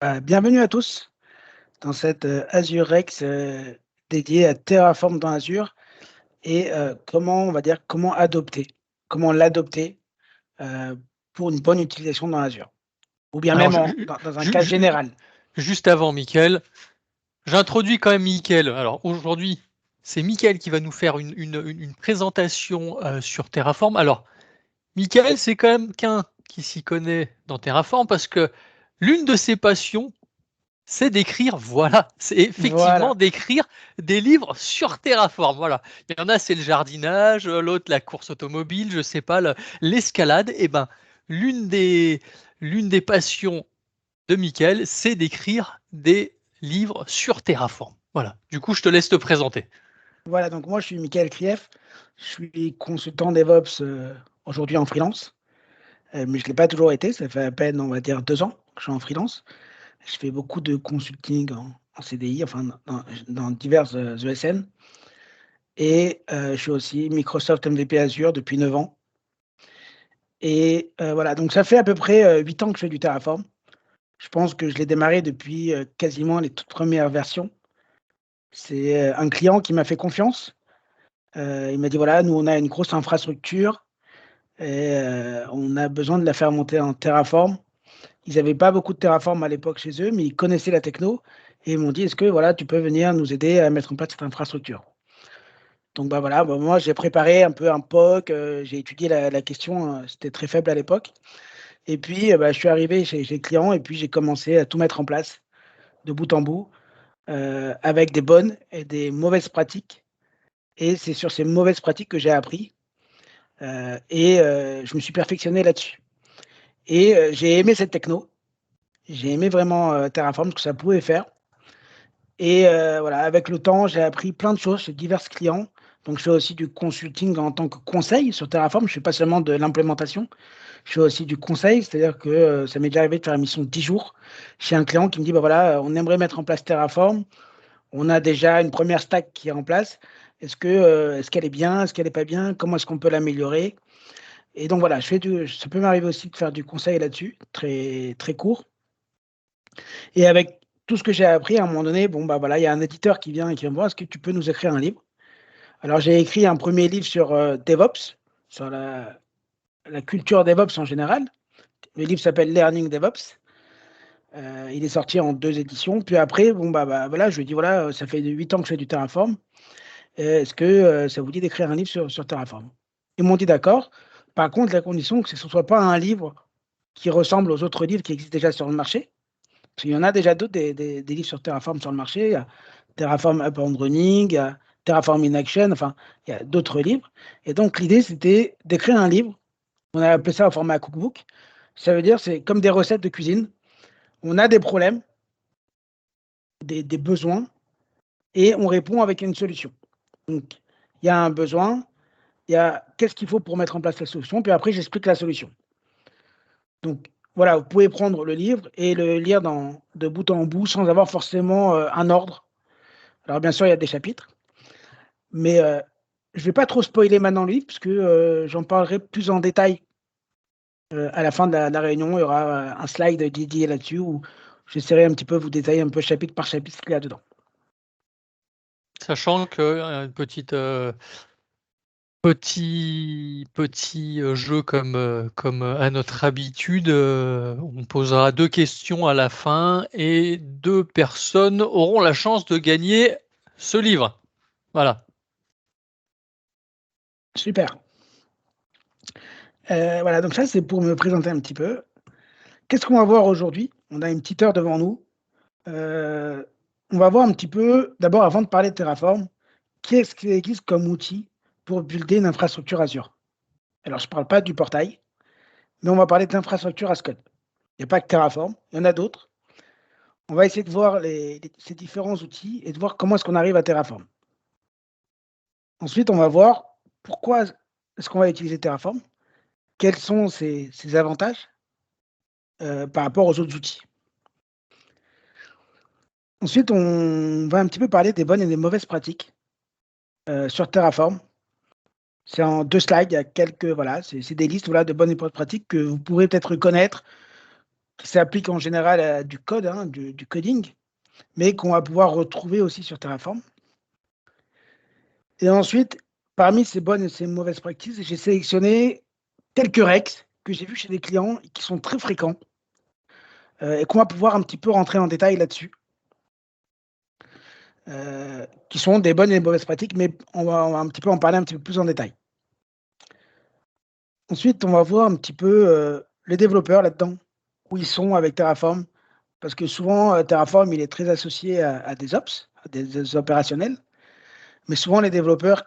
Bienvenue à tous dans cette Azurex dédiée à Terraform dans Azure et comment, on va dire, comment l'adopter euh, pour une bonne utilisation dans Azure, ou bien Alors, même dans un ju- cas ju- général. juste avant, Mickaël, j'introduis quand même Mickaël. Alors, aujourd'hui, c'est Mickaël qui va nous faire une présentation sur Terraform. Alors, Mickaël, c'est quand même quelqu'un qui s'y connaît dans Terraform parce que l'une de ses passions, c'est d'écrire, voilà, c'est effectivement Voilà, d'écrire des livres sur Terraform. Voilà. Il y en a, c'est le jardinage, l'autre, la course automobile, je sais pas, l'escalade. Et ben, l'une des, l'une des passions de Michael, c'est d'écrire des livres sur Terraform. Voilà. Du coup, je te laisse te présenter. voilà. Donc moi, je suis Michael Krief, je suis consultant DevOps aujourd'hui en freelance, mais je ne l'ai pas toujours été. Ça fait à peine, on va dire, 2 ans que je suis en freelance. Je fais beaucoup de consulting en CDI, enfin dans divers ESN. Et je suis aussi Microsoft MVP Azure depuis 9 ans. Et voilà, donc ça fait à peu près 8 ans que je fais du Terraform. Je pense que je l'ai démarré depuis quasiment les toutes premières versions. C'est un client qui m'a fait confiance. Il m'a dit, voilà, nous, on a une grosse infrastructure et on a besoin de la faire monter en Terraform. Ils n'avaient pas beaucoup de Terraform à l'époque chez eux, mais ils connaissaient la techno et ils m'ont dit, est-ce que voilà, tu peux venir nous aider à mettre en place cette infrastructure? Donc bah voilà, bah, moi j'ai préparé un peu un POC, j'ai étudié la question, c'était très faible à l'époque. Et puis bah, je suis arrivé chez le client et puis j'ai commencé à tout mettre en place de bout en bout, avec des bonnes et des mauvaises pratiques. Et c'est sur ces mauvaises pratiques que j'ai appris, et je me suis perfectionné là-dessus. Et j'ai aimé cette techno, j'ai aimé vraiment Terraform, ce que ça pouvait faire. Et voilà, avec le temps, j'ai appris plein de choses chez divers clients. Donc, je fais aussi du consulting en tant que conseil sur Terraform. Je ne fais pas seulement de l'implémentation, je fais aussi du conseil. C'est-à-dire que ça m'est déjà arrivé de faire une mission de 10 jours chez un client qui me dit, bah voilà, on aimerait mettre en place Terraform. On a déjà une première stack qui est en place. Est-ce qu'elle est bien? Est-ce qu'elle n'est pas bien? Comment est-ce qu'on peut l'améliorer? Et donc voilà, ça peut m'arriver aussi de faire du conseil là-dessus, très, très court. Et avec tout ce que j'ai appris, à un moment donné, bon, bah voilà, il y a un éditeur qui vient et qui me voir, est-ce que tu peux nous écrire un livre? Alors, j'ai écrit un premier livre sur DevOps, sur la culture DevOps en général. Le livre s'appelle Learning DevOps. Il est sorti en 2 éditions. Puis après, bon, bah voilà, je lui ai dit, voilà, ça fait 8 ans que je fais du Terraform. Est-ce que ça vous dit d'écrire un livre sur Terraform? Ils m'ont dit d'accord. Par contre, la condition, c'est que ce ne soit pas un livre qui ressemble aux autres livres qui existent déjà sur le marché. Parce qu'il y en a déjà d'autres, des livres sur Terraform sur le marché. Il y a Terraform Up and Running, il y a Terraform in Action, enfin, il y a d'autres livres. Et donc, l'idée, c'était d'écrire un livre. On a appelé ça au format cookbook. Ça veut dire, c'est comme des recettes de cuisine. On a des problèmes, des besoins, et on répond avec une solution. Donc, il y a un besoin, il y a qu'est-ce qu'il faut pour mettre en place la solution, puis après, j'explique la solution. Donc, voilà, vous pouvez prendre le livre et le lire de bout en bout sans avoir forcément un ordre. Alors, bien sûr, il y a des chapitres, mais je ne vais pas trop spoiler maintenant le livre, parce que j'en parlerai plus en détail à la fin de la réunion. Il y aura un slide dédié là-dessus où j'essaierai un petit peu vous détailler un peu chapitre par chapitre ce qu'il y a dedans. Sachant que une petit jeu comme à notre habitude, on posera 2 questions à la fin et 2 personnes auront la chance de gagner ce livre. Voilà. Super. Voilà, donc ça, c'est pour me présenter un petit peu. Qu'est-ce qu'on va voir aujourd'hui? On a une petite heure devant nous. Euh, on va voir un petit peu, d'abord, avant de parler de Terraform, qu'est-ce qui existe comme outil pour builder une infrastructure Azure. Alors, je ne parle pas du portail, mais on va parler d'infrastructure as code. Il n'y a pas que Terraform, il y en a d'autres. On va essayer de voir ces différents outils et de voir comment est-ce qu'on arrive à Terraform. Ensuite, on va voir pourquoi est-ce qu'on va utiliser Terraform, quels sont ses avantages par rapport aux autres outils. Ensuite, on va un petit peu parler des bonnes et des mauvaises pratiques sur Terraform. C'est en 2 slides, il y a quelques, voilà, c'est des listes voilà, de bonnes et mauvaises pratiques que vous pourrez peut-être connaître, qui s'applique en général à du code, hein, du coding, mais qu'on va pouvoir retrouver aussi sur Terraform. Et ensuite, parmi ces bonnes et ces mauvaises pratiques, j'ai sélectionné quelques règles que j'ai vues chez des clients et qui sont très fréquents et qu'on va pouvoir un petit peu rentrer en détail là-dessus, qui sont des bonnes et des mauvaises pratiques, mais on va un petit peu en parler un petit peu plus en détail. Ensuite, on va voir un petit peu les développeurs là-dedans, où ils sont avec Terraform, parce que souvent, Terraform, il est très associé à des ops, à des opérationnels, mais souvent les développeurs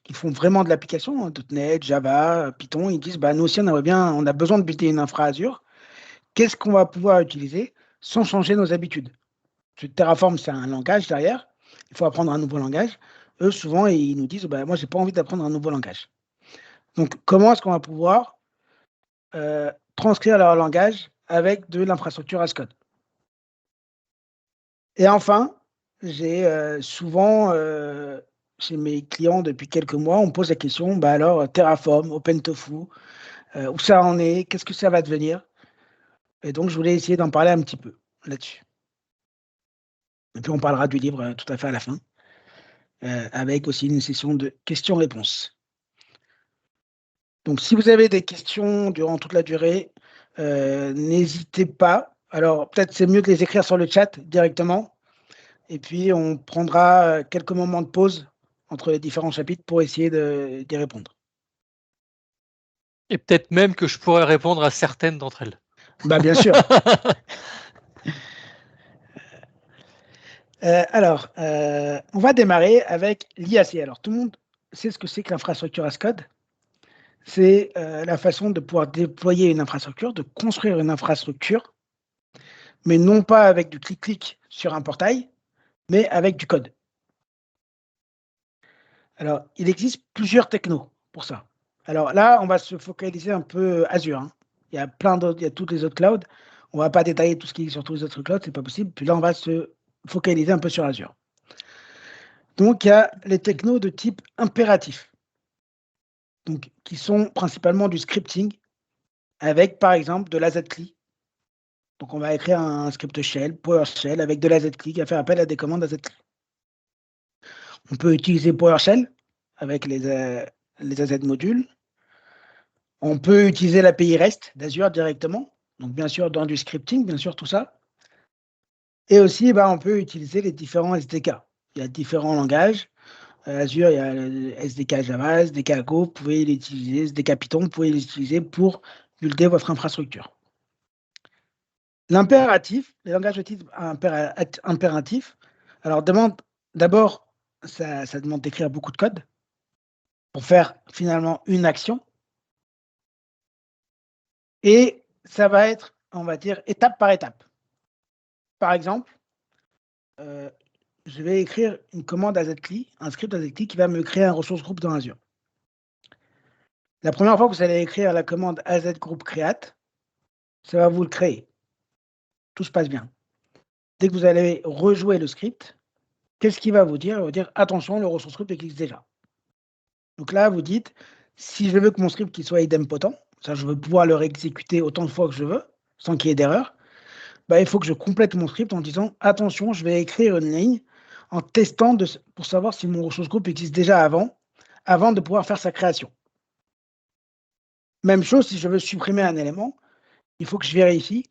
qui font vraiment de l'application, hein, .NET, Java, Python, ils disent, bah, nous aussi, on a besoin de builder une infra Azure. Qu'est-ce qu'on va pouvoir utiliser sans changer nos habitudes? Parce que Terraform, c'est un langage derrière. Il faut apprendre un nouveau langage. Eux, souvent, ils nous disent, bah, moi, j'ai pas envie d'apprendre un nouveau langage. Donc, comment est-ce qu'on va pouvoir transcrire leur langage avec de l'infrastructure as code? Et enfin, j'ai souvent, chez mes clients depuis quelques mois, on me pose la question, bah alors Terraform, OpenTofu, où ça en est, qu'est-ce que ça va devenir? Et donc, je voulais essayer d'en parler un petit peu là-dessus. Et puis, on parlera du livre tout à fait à la fin, avec aussi une session de questions-réponses. Donc, si vous avez des questions durant toute la durée, n'hésitez pas. Alors, peut-être c'est mieux de les écrire sur le chat directement. Et puis, on prendra quelques moments de pause entre les différents chapitres pour essayer d'y répondre. Et peut-être même que je pourrais répondre à certaines d'entre elles. Bah, bien sûr. Alors, on va démarrer avec l'IAC. Alors, tout le monde sait ce que c'est que l'infrastructure as code. C'est la façon de pouvoir déployer une infrastructure, de construire une infrastructure, mais non pas avec du clic-clic sur un portail, mais avec du code. Alors, il existe plusieurs technos pour ça. Alors là, on va se focaliser un peu Azure, hein. Il y a plein d'autres, il y a tous les autres clouds. On ne va pas détailler tout ce qui est sur tous les autres clouds, c'est pas possible. Puis là, on va se focaliser un peu sur Azure. Donc, il y a les technos de type impératif, donc, qui sont principalement du scripting, avec par exemple de l'AZ-CLI. Donc, on va écrire un script shell, PowerShell, avec de l'AZ-CLI, qui va faire appel à des commandes AZ-CLI. On peut utiliser PowerShell avec les AZ modules. On peut utiliser l'API REST d'Azure directement, donc bien sûr dans du scripting, bien sûr tout ça. Et aussi, on peut utiliser les différents SDK. Il y a différents langages. Azure, il y a le SDK Java, SDK Go, vous pouvez l'utiliser, SDK Python, vous pouvez l'utiliser pour builder votre infrastructure. L'impératif, les langages de type impératif, alors d'abord, ça demande d'écrire beaucoup de code pour faire finalement une action. Et ça va être, on va dire, étape par étape. Par exemple, je vais écrire une commande AZ-CLI, un script AZ-CLI qui va me créer un ressource groupe dans Azure. La première fois que vous allez écrire la commande AZ group create, ça va vous le créer. Tout se passe bien. Dès que vous allez rejouer le script, qu'est-ce qu'il va vous dire? Il va vous dire attention, le ressource groupe existe déjà. Donc là, vous dites si je veux que mon script soit idempotent, ça je veux pouvoir le réexécuter autant de fois que je veux, sans qu'il y ait d'erreur, il faut que je complète mon script en disant attention, je vais écrire une ligne en testant pour savoir si mon ressource groupe existe déjà avant de pouvoir faire sa création. Même chose, si je veux supprimer un élément, il faut que je vérifie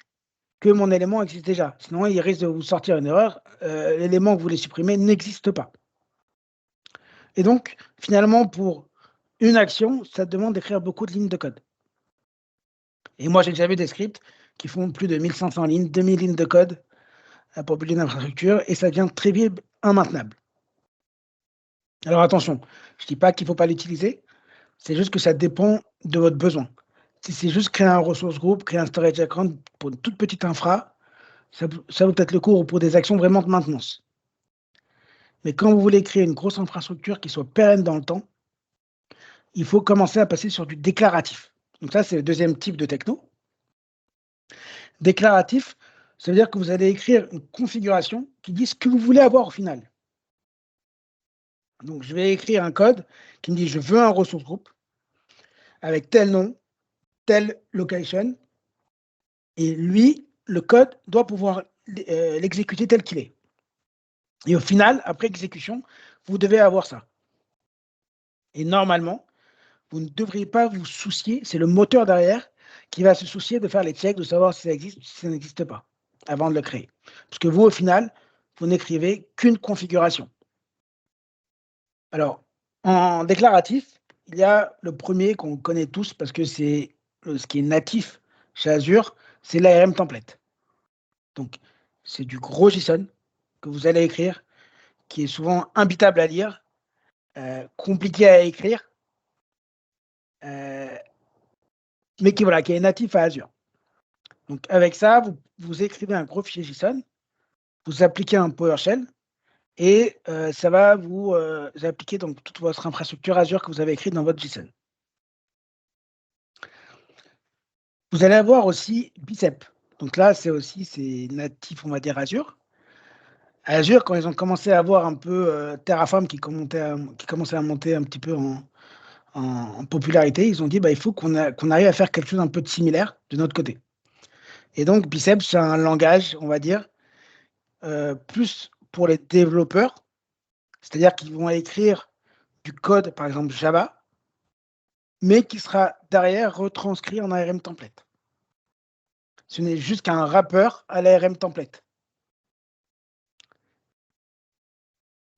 que mon élément existe déjà. Sinon, il risque de vous sortir une erreur. L'élément que vous voulez supprimer n'existe pas. Et donc, finalement, pour une action, ça demande d'écrire beaucoup de lignes de code. Et moi, j'ai déjà vu des scripts qui font plus de 1500 lignes, 2000 lignes de code pour builder une infrastructure, et ça devient très vite immaintenable. Alors attention, je ne dis pas qu'il ne faut pas l'utiliser, c'est juste que ça dépend de votre besoin. Si c'est juste créer un ressource group, créer un storage account pour une toute petite infra, ça vaut peut-être le coup pour des actions vraiment de maintenance. Mais quand vous voulez créer une grosse infrastructure qui soit pérenne dans le temps, il faut commencer à passer sur du déclaratif. Donc ça, c'est le deuxième type de techno. Déclaratif, ça veut dire que vous allez écrire une configuration qui dit ce que vous voulez avoir au final. Donc, je vais écrire un code qui me dit je veux un ressource group avec tel nom, telle location, Et lui, le code doit pouvoir l'exécuter tel qu'il est. Et au final, après exécution, vous devez avoir ça. Et normalement, vous ne devriez pas vous soucier, c'est le moteur derrière qui va se soucier de faire les checks, de savoir si ça existe ou si ça n'existe pas, avant de le créer. Parce que vous, au final, vous n'écrivez qu'une configuration. Alors, en déclaratif, il y a le premier qu'on connaît tous parce que c'est ce qui est natif chez Azure, c'est l'ARM template. Donc, c'est du gros JSON que vous allez écrire, qui est souvent imbitable à lire, compliqué à écrire, mais qui, voilà, qui est natif à Azure. Donc, avec ça, vous écrivez un gros fichier JSON, vous appliquez un PowerShell, et ça va vous appliquer donc, toute votre infrastructure Azure que vous avez écrite dans votre JSON. Vous allez avoir aussi Bicep. Donc là, c'est natif, on va dire, Azure. Azure, quand ils ont commencé à avoir un peu Terraform qui commençait à monter un petit peu en popularité, ils ont dit il faut qu'on arrive à faire quelque chose un peu de similaire de notre côté. Et donc, Bicep, c'est un langage, on va dire, plus pour les développeurs, c'est-à-dire qu'ils vont écrire du code, par exemple Java, mais qui sera derrière retranscrit en ARM template. Ce n'est juste qu'un wrapper à l'ARM template.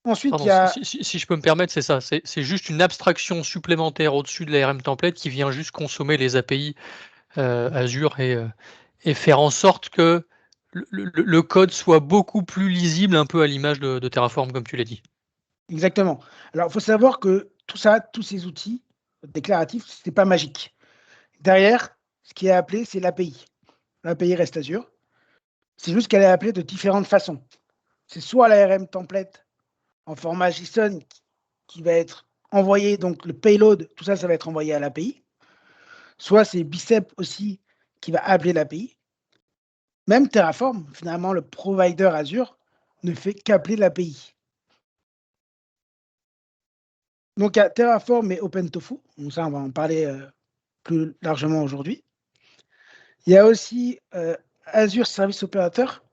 Ensuite, il y a... si je peux me permettre, c'est ça. C'est juste une abstraction supplémentaire au-dessus de l'ARM template qui vient juste consommer les API Azure et faire en sorte que le code soit beaucoup plus lisible, un peu à l'image de Terraform, comme tu l'as dit. Exactement. Alors, il faut savoir que tout ça, tous ces outils déclaratifs, ce n'est pas magique. Derrière, ce qui est appelé, c'est l'API. L'API reste Azure. C'est juste qu'elle est appelée de différentes façons. C'est soit l'ARM template en format JSON qui va être envoyé, donc le payload, tout ça, ça va être envoyé à l'API. Soit c'est Bicep aussi qui va appeler l'API. Même Terraform, finalement, le provider Azure ne fait qu'appeler l'API. Donc, il y a Terraform et OpenTofu. Donc ça, on va en parler plus largement aujourd'hui. Il y a aussi Azure Service Operator.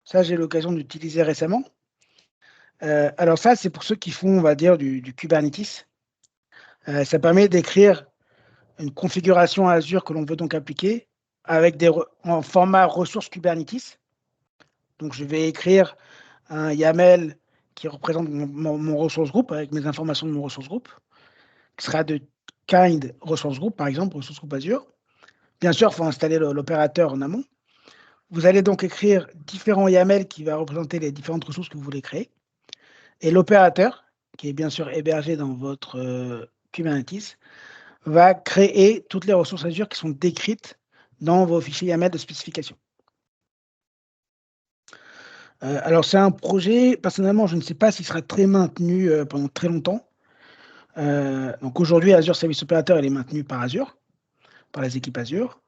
Ça, j'ai eu l'occasion d'utiliser récemment. Alors ça, c'est pour ceux qui font, on va dire, du Kubernetes. Ça permet d'écrire une configuration Azure que l'on veut donc appliquer avec en format ressources Kubernetes. Donc, je vais écrire un YAML qui représente mon ressource group avec mes informations de mon ressource group, qui sera de kind ressource group, par exemple, ressource group Azure. Bien sûr, il faut installer l'opérateur en amont. Vous allez donc écrire différents YAML qui va représenter les différentes ressources que vous voulez créer. Et l'opérateur, qui est bien sûr hébergé dans votre Kubernetes, va créer toutes les ressources Azure qui sont décrites dans vos fichiers YAML de spécification. Alors, c'est un projet, personnellement, je ne sais pas s'il sera très maintenu pendant très longtemps. Donc, aujourd'hui, Azure Service Operator, elle est maintenue par Azure, par les équipes Azure.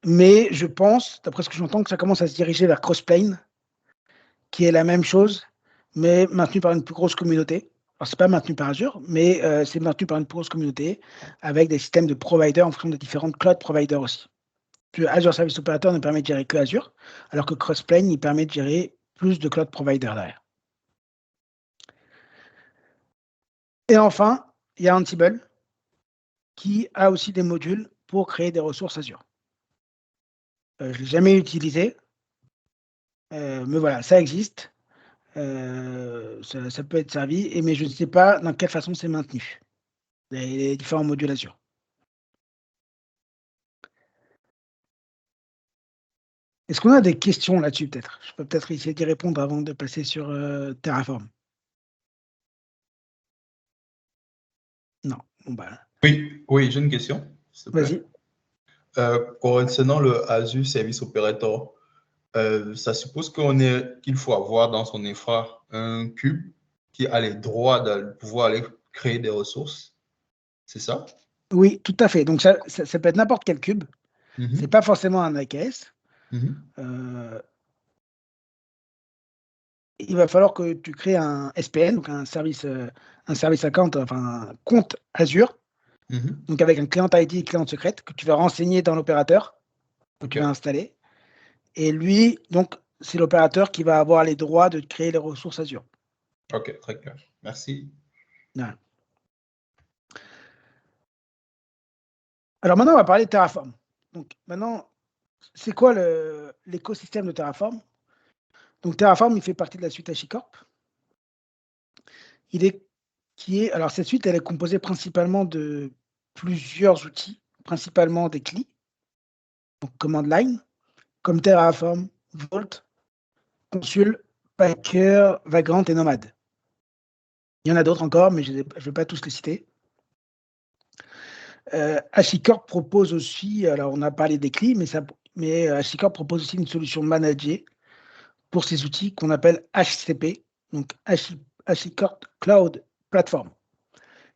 Mais je pense, d'après ce que j'entends, que ça commence à se diriger vers Crossplane, qui est la même chose, mais maintenu par une plus grosse communauté. Alors, ce n'est pas maintenu par Azure, mais c'est maintenu par une plus grosse communauté avec des systèmes de providers en fonction des différentes cloud providers aussi. Azure Service Operator ne permet de gérer que Azure, alors que Crossplane, il permet de gérer plus de cloud providers derrière. Et enfin, il y a Ansible, qui a aussi des modules pour créer des ressources Azure. Je ne l'ai jamais utilisé, mais voilà, ça existe. Ça peut être servi, mais je ne sais pas dans quelle façon c'est maintenu, les différents modules Azure. Est-ce qu'on a des questions là-dessus, peut-être? Je peux peut-être essayer d'y répondre avant de passer sur Terraform. Non. Bon, Oui, j'ai une question, s'il te plaît. Vas-y. Concernant le Azure Service Operator, ça suppose qu'il faut avoir dans son infra un cube qui a les droits de pouvoir aller créer des ressources. C'est ça? Oui, tout à fait. Donc, ça peut être n'importe quel cube. Ce n'est pas forcément un AKS. Il va falloir que tu crées un SPN, donc un service account, enfin un compte Azure, donc avec un client ID et client secrète que tu vas renseigner dans l'opérateur. que tu vas installer. Et lui, donc, c'est l'opérateur qui va avoir les droits de créer les ressources Azure. OK, très clair. Merci. Voilà. Alors maintenant, on va parler de Terraform. Donc maintenant, c'est quoi l'écosystème de Terraform? Donc Terraform, il fait partie de la suite HashiCorp. Alors cette suite, elle est composée principalement de plusieurs outils, principalement des CLI, donc command line, comme Terraform, Vault, Consul, Packer, Vagrant et Nomad. Il y en a d'autres encore, mais je ne vais pas tous les citer. HashiCorp propose aussi, alors on a parlé des CLI, mais HashiCorp propose aussi une solution managée pour ces outils qu'on appelle HCP, donc HashiCorp Cloud Platform,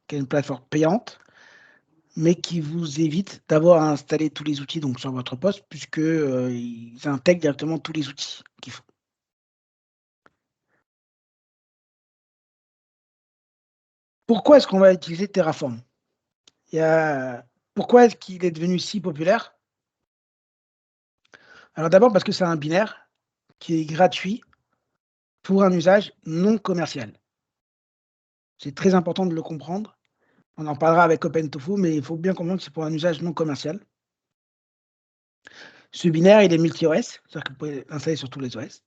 qui est une plateforme payante, mais qui vous évite d'avoir à installer tous les outils donc, sur votre poste, puisqu'ils intègrent directement tous les outils qu'il faut. Pourquoi est-ce qu'on va utiliser Terraform? Pourquoi est-ce qu'il est devenu si populaire? Alors d'abord parce que c'est un binaire qui est gratuit pour un usage non commercial. C'est très important de le comprendre. On en parlera avec OpenTofu, mais il faut bien comprendre que c'est pour un usage non commercial. Ce binaire, il est multi-OS, c'est-à-dire que vous pouvez l'installer sur tous les OS.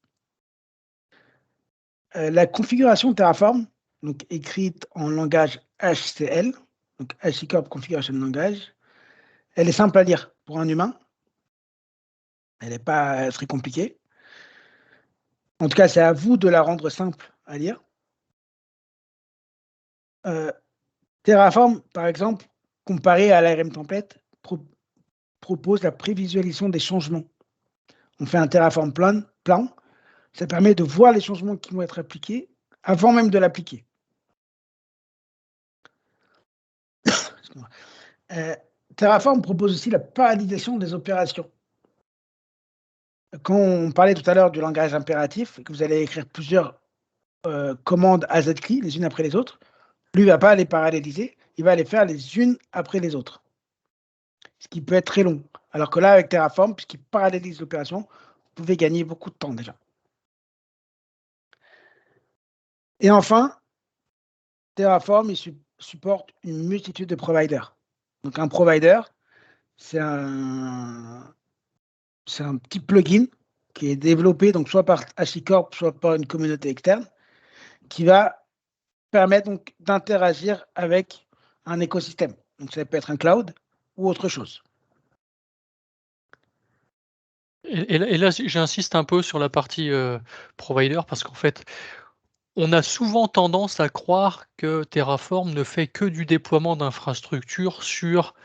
La configuration Terraform, donc écrite en langage HCL, donc HashiCorp Configuration Language, elle est simple à lire pour un humain. Elle n'est pas très compliquée. En tout cas, c'est à vous de la rendre simple à lire. Terraform, par exemple, comparé à l'ARM template, propose la prévisualisation des changements. On fait un Terraform plan, ça permet de voir les changements qui vont être appliqués avant même de l'appliquer. Terraform propose aussi la parallélisation des opérations. Quand on parlait tout à l'heure du langage impératif, que vous allez écrire plusieurs commandes AZCLI les unes après les autres, lui ne va pas les paralléliser, il va les faire les unes après les autres. Ce qui peut être très long. Alors que là, avec Terraform, puisqu'il parallélise l'opération, vous pouvez gagner beaucoup de temps déjà. Et enfin, Terraform, il supporte une multitude de providers. Donc un provider, c'est un petit plugin qui est développé donc soit par HashiCorp, soit par une communauté externe, qui va permettre donc d'interagir avec un écosystème. Donc ça peut être un cloud ou autre chose. Et là, j'insiste un peu sur la partie provider parce qu'en fait, on a souvent tendance à croire que Terraform ne fait que du déploiement d'infrastructures sur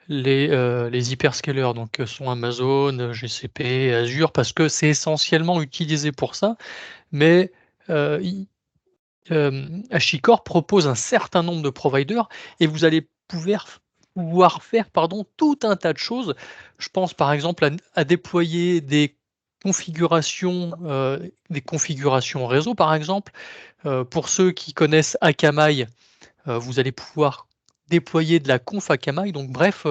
les hyperscalers, donc sont Amazon, GCP, Azure, parce que c'est essentiellement utilisé pour ça. Mais HashiCorp propose un certain nombre de providers et vous allez pouvoir faire tout un tas de choses. Je pense par exemple à déployer des configurations réseau, par exemple. Pour ceux qui connaissent Akamai, vous allez pouvoir déployer de la conf Akamai. Donc bref,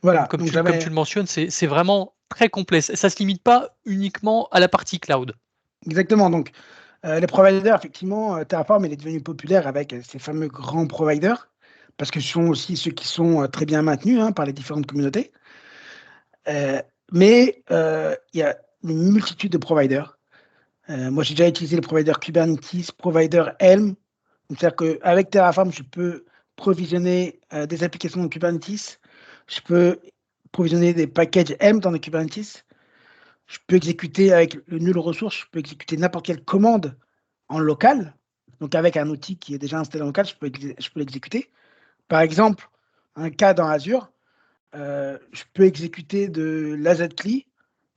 Voilà. comme Donc tu le mentionnes, c'est vraiment très complet. Ça ne se limite pas uniquement à la partie cloud. Exactement. Donc, les providers, effectivement, Terraform, il est devenu populaire avec ces fameux grands providers, parce que ce sont aussi ceux qui sont très bien maintenus par les différentes communautés. Mais il y a une multitude de providers. Moi, j'ai déjà utilisé le provider Kubernetes, provider Helm. C'est-à-dire qu'avec Terraform, je peux provisionner des applications dans Kubernetes. Je peux provisionner des packages Helm dans les Kubernetes. Je peux exécuter avec le nul ressource, je peux exécuter n'importe quelle commande en local. Donc, avec un outil qui est déjà installé en local, je peux l'exécuter. Par exemple, un cas dans Azure, je peux exécuter de l'AZCLI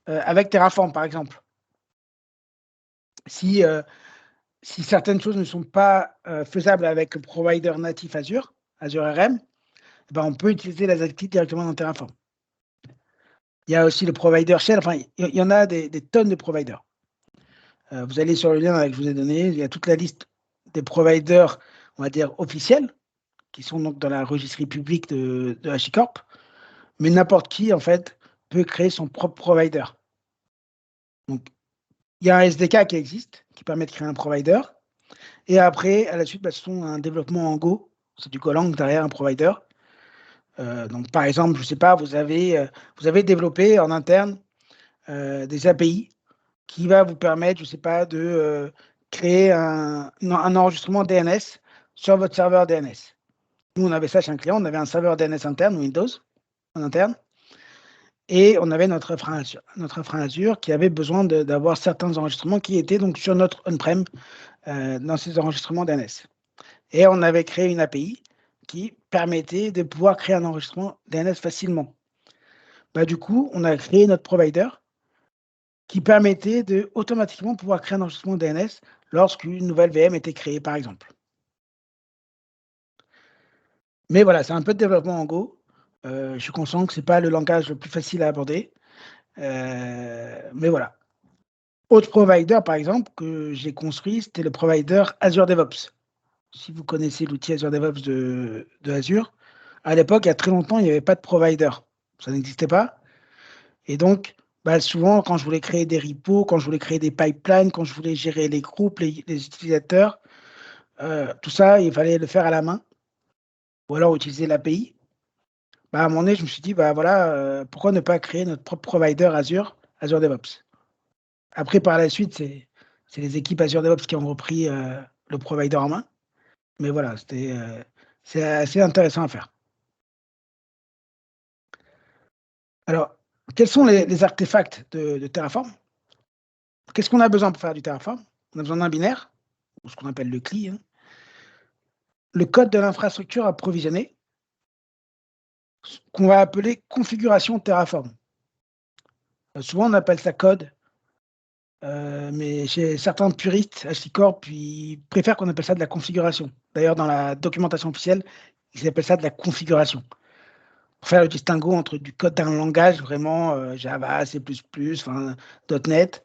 avec Terraform, par exemple. Si certaines choses ne sont pas faisables avec le provider natif Azure, Azure RM, ben on peut utiliser l'AZCLI directement dans Terraform. Il y a aussi le provider Shell, enfin, il y en a des tonnes de providers. Vous allez sur le lien que je vous ai donné, il y a toute la liste des providers, on va dire, officiels, qui sont donc dans la registrie publique de HashiCorp. Mais n'importe qui, en fait, peut créer son propre provider. Donc, il y a un SDK qui existe, qui permet de créer un provider. Et après, à la suite, ce sont un développement en Go. C'est du Golang derrière un provider. Donc, par exemple, je ne sais pas, vous avez développé en interne des API qui va vous permettre, je ne sais pas, de créer un enregistrement DNS sur votre serveur DNS. Nous, on avait ça chez un client, on avait un serveur DNS interne, Windows, en interne, et on avait notre infra Azure qui avait besoin d'avoir certains enregistrements qui étaient donc sur notre on-prem dans ces enregistrements DNS. Et on avait créé une API qui permettait de pouvoir créer un enregistrement DNS facilement. Du coup, on a créé notre provider qui permettait de automatiquement pouvoir créer un enregistrement DNS lorsqu'une nouvelle VM était créée, par exemple. Mais voilà, c'est un peu de développement en Go. Je suis conscient que ce n'est pas le langage le plus facile à aborder. Mais voilà. Autre provider, par exemple, que j'ai construit, c'était le provider Azure DevOps. Si vous connaissez l'outil Azure DevOps de Azure, à l'époque, il y a très longtemps, il n'y avait pas de provider. Ça n'existait pas. Et donc, souvent, quand je voulais créer des repos, quand je voulais créer des pipelines, quand je voulais gérer les groupes, les utilisateurs, tout ça, il fallait le faire à la main ou alors utiliser l'API. À un moment donné, je me suis dit, pourquoi ne pas créer notre propre provider Azure DevOps. Après, par la suite, c'est les équipes Azure DevOps qui ont repris le provider en main. Mais voilà, c'est assez intéressant à faire. Alors, quels sont les artefacts de Terraform? Qu'est-ce qu'on a besoin pour faire du Terraform? On a besoin d'un binaire, ou ce qu'on appelle le CLI. Le code de l'infrastructure approvisionné, qu'on va appeler configuration Terraform. Souvent, on appelle ça code, mais chez certains puristes, HashiCorp, ils préfèrent qu'on appelle ça de la configuration. D'ailleurs, dans la documentation officielle, ils appellent ça de la configuration. Pour faire le distinguo entre du code d'un langage, vraiment Java, C++, .NET,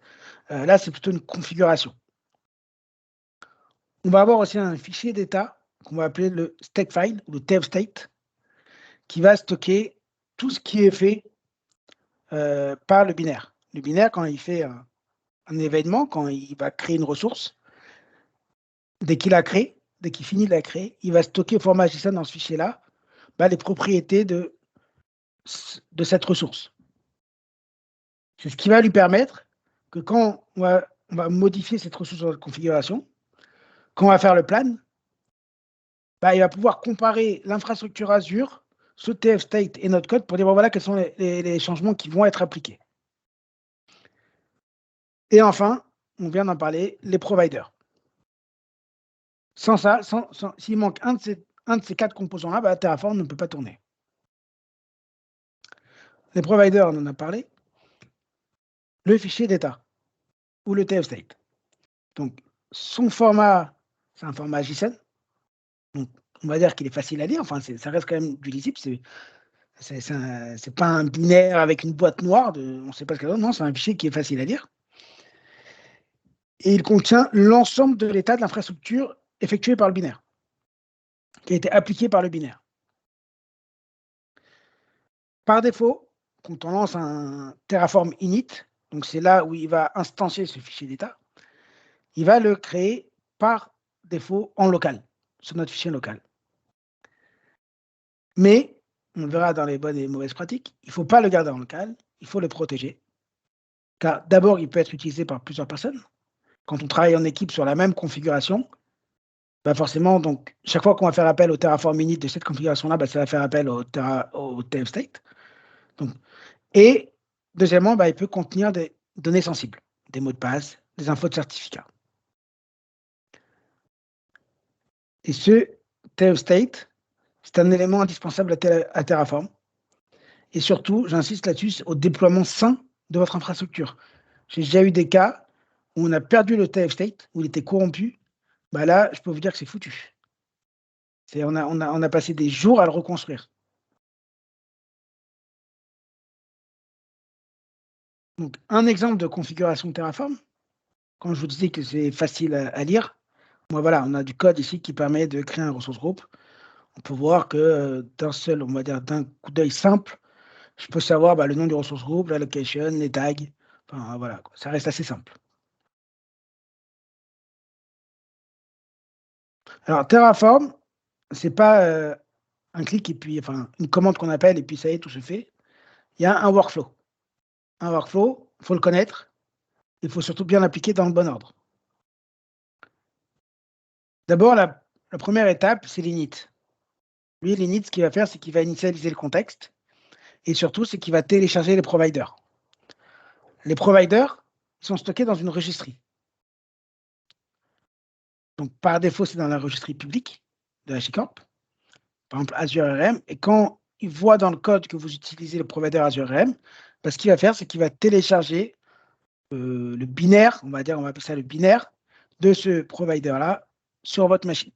là, c'est plutôt une configuration. On va avoir aussi un fichier d'état qu'on va appeler le state file ou le TF-state, qui va stocker tout ce qui est fait par le binaire. Le binaire, quand il fait un événement, quand il va créer une ressource, dès qu'il finit de la créer, il va stocker au format JSON dans ce fichier-là les propriétés de cette ressource. C'est ce qui va lui permettre que quand on va modifier cette ressource de configuration, quand on va faire le plan, il va pouvoir comparer l'infrastructure Azure, ce TF-state et notre code pour dire voilà quels sont les changements qui vont être appliqués. Et enfin, on vient d'en parler, les providers. Sans ça, s'il manque un de ces 4 composants-là, Terraform ne peut pas tourner. Les providers, on en a parlé. Le fichier d'état ou le TF-state. Donc, son format, c'est un format JSON. Donc, on va dire qu'il est facile à lire. Enfin, ça reste quand même du lisible. C'est pas un binaire avec une boîte noire. On ne sait pas ce qu'il y a. Non, c'est un fichier qui est facile à lire. Et il contient l'ensemble de l'état de l'infrastructure effectué par le binaire, qui a été appliqué par le binaire. Par défaut, quand on lance un Terraform init, donc c'est là où il va instancier ce fichier d'état, il va le créer par défaut en local, sur notre fichier local. Mais, on verra dans les bonnes et mauvaises pratiques, il ne faut pas le garder en local, il faut le protéger. Car d'abord, il peut être utilisé par plusieurs personnes. Quand on travaille en équipe sur la même configuration, forcément, donc, chaque fois qu'on va faire appel au Terraform init de cette configuration-là, ça va faire appel au TF-state. Et deuxièmement, il peut contenir des données sensibles, des mots de passe, des infos de certificat. Et ce TF-state, c'est un élément indispensable à Terraform. Et surtout, j'insiste là-dessus, au déploiement sain de votre infrastructure. J'ai déjà eu des cas où on a perdu le TF-state, où il était corrompu. Là, je peux vous dire que c'est foutu. On a passé des jours à le reconstruire. Donc, un exemple de configuration Terraform, quand je vous disais que c'est facile à lire, on a du code ici qui permet de créer un ressource groupe. On peut voir que d'un coup d'œil simple, Je peux savoir le nom du ressource groupe, la location, les tags. Enfin, voilà, quoi. Ça reste assez simple. Alors, Terraform, c'est pas un clic et puis, enfin, une commande qu'on appelle et puis ça y est, tout se fait. Il y a un workflow. Un workflow, il faut le connaître. Il faut surtout bien l'appliquer dans le bon ordre. D'abord, la première étape, c'est l'init. Lui, l'init, ce qu'il va faire, c'est qu'il va initialiser le contexte. Et surtout, c'est qu'il va télécharger les providers. Les providers sont stockés dans une registrie. Donc, par défaut, c'est dans la registrie publique de HashiCorp, par exemple Azure RM. Et quand il voit dans le code que vous utilisez le provider Azure RM, ce qu'il va faire, c'est qu'il va télécharger le binaire, on va appeler ça le binaire, de ce provider-là sur votre machine.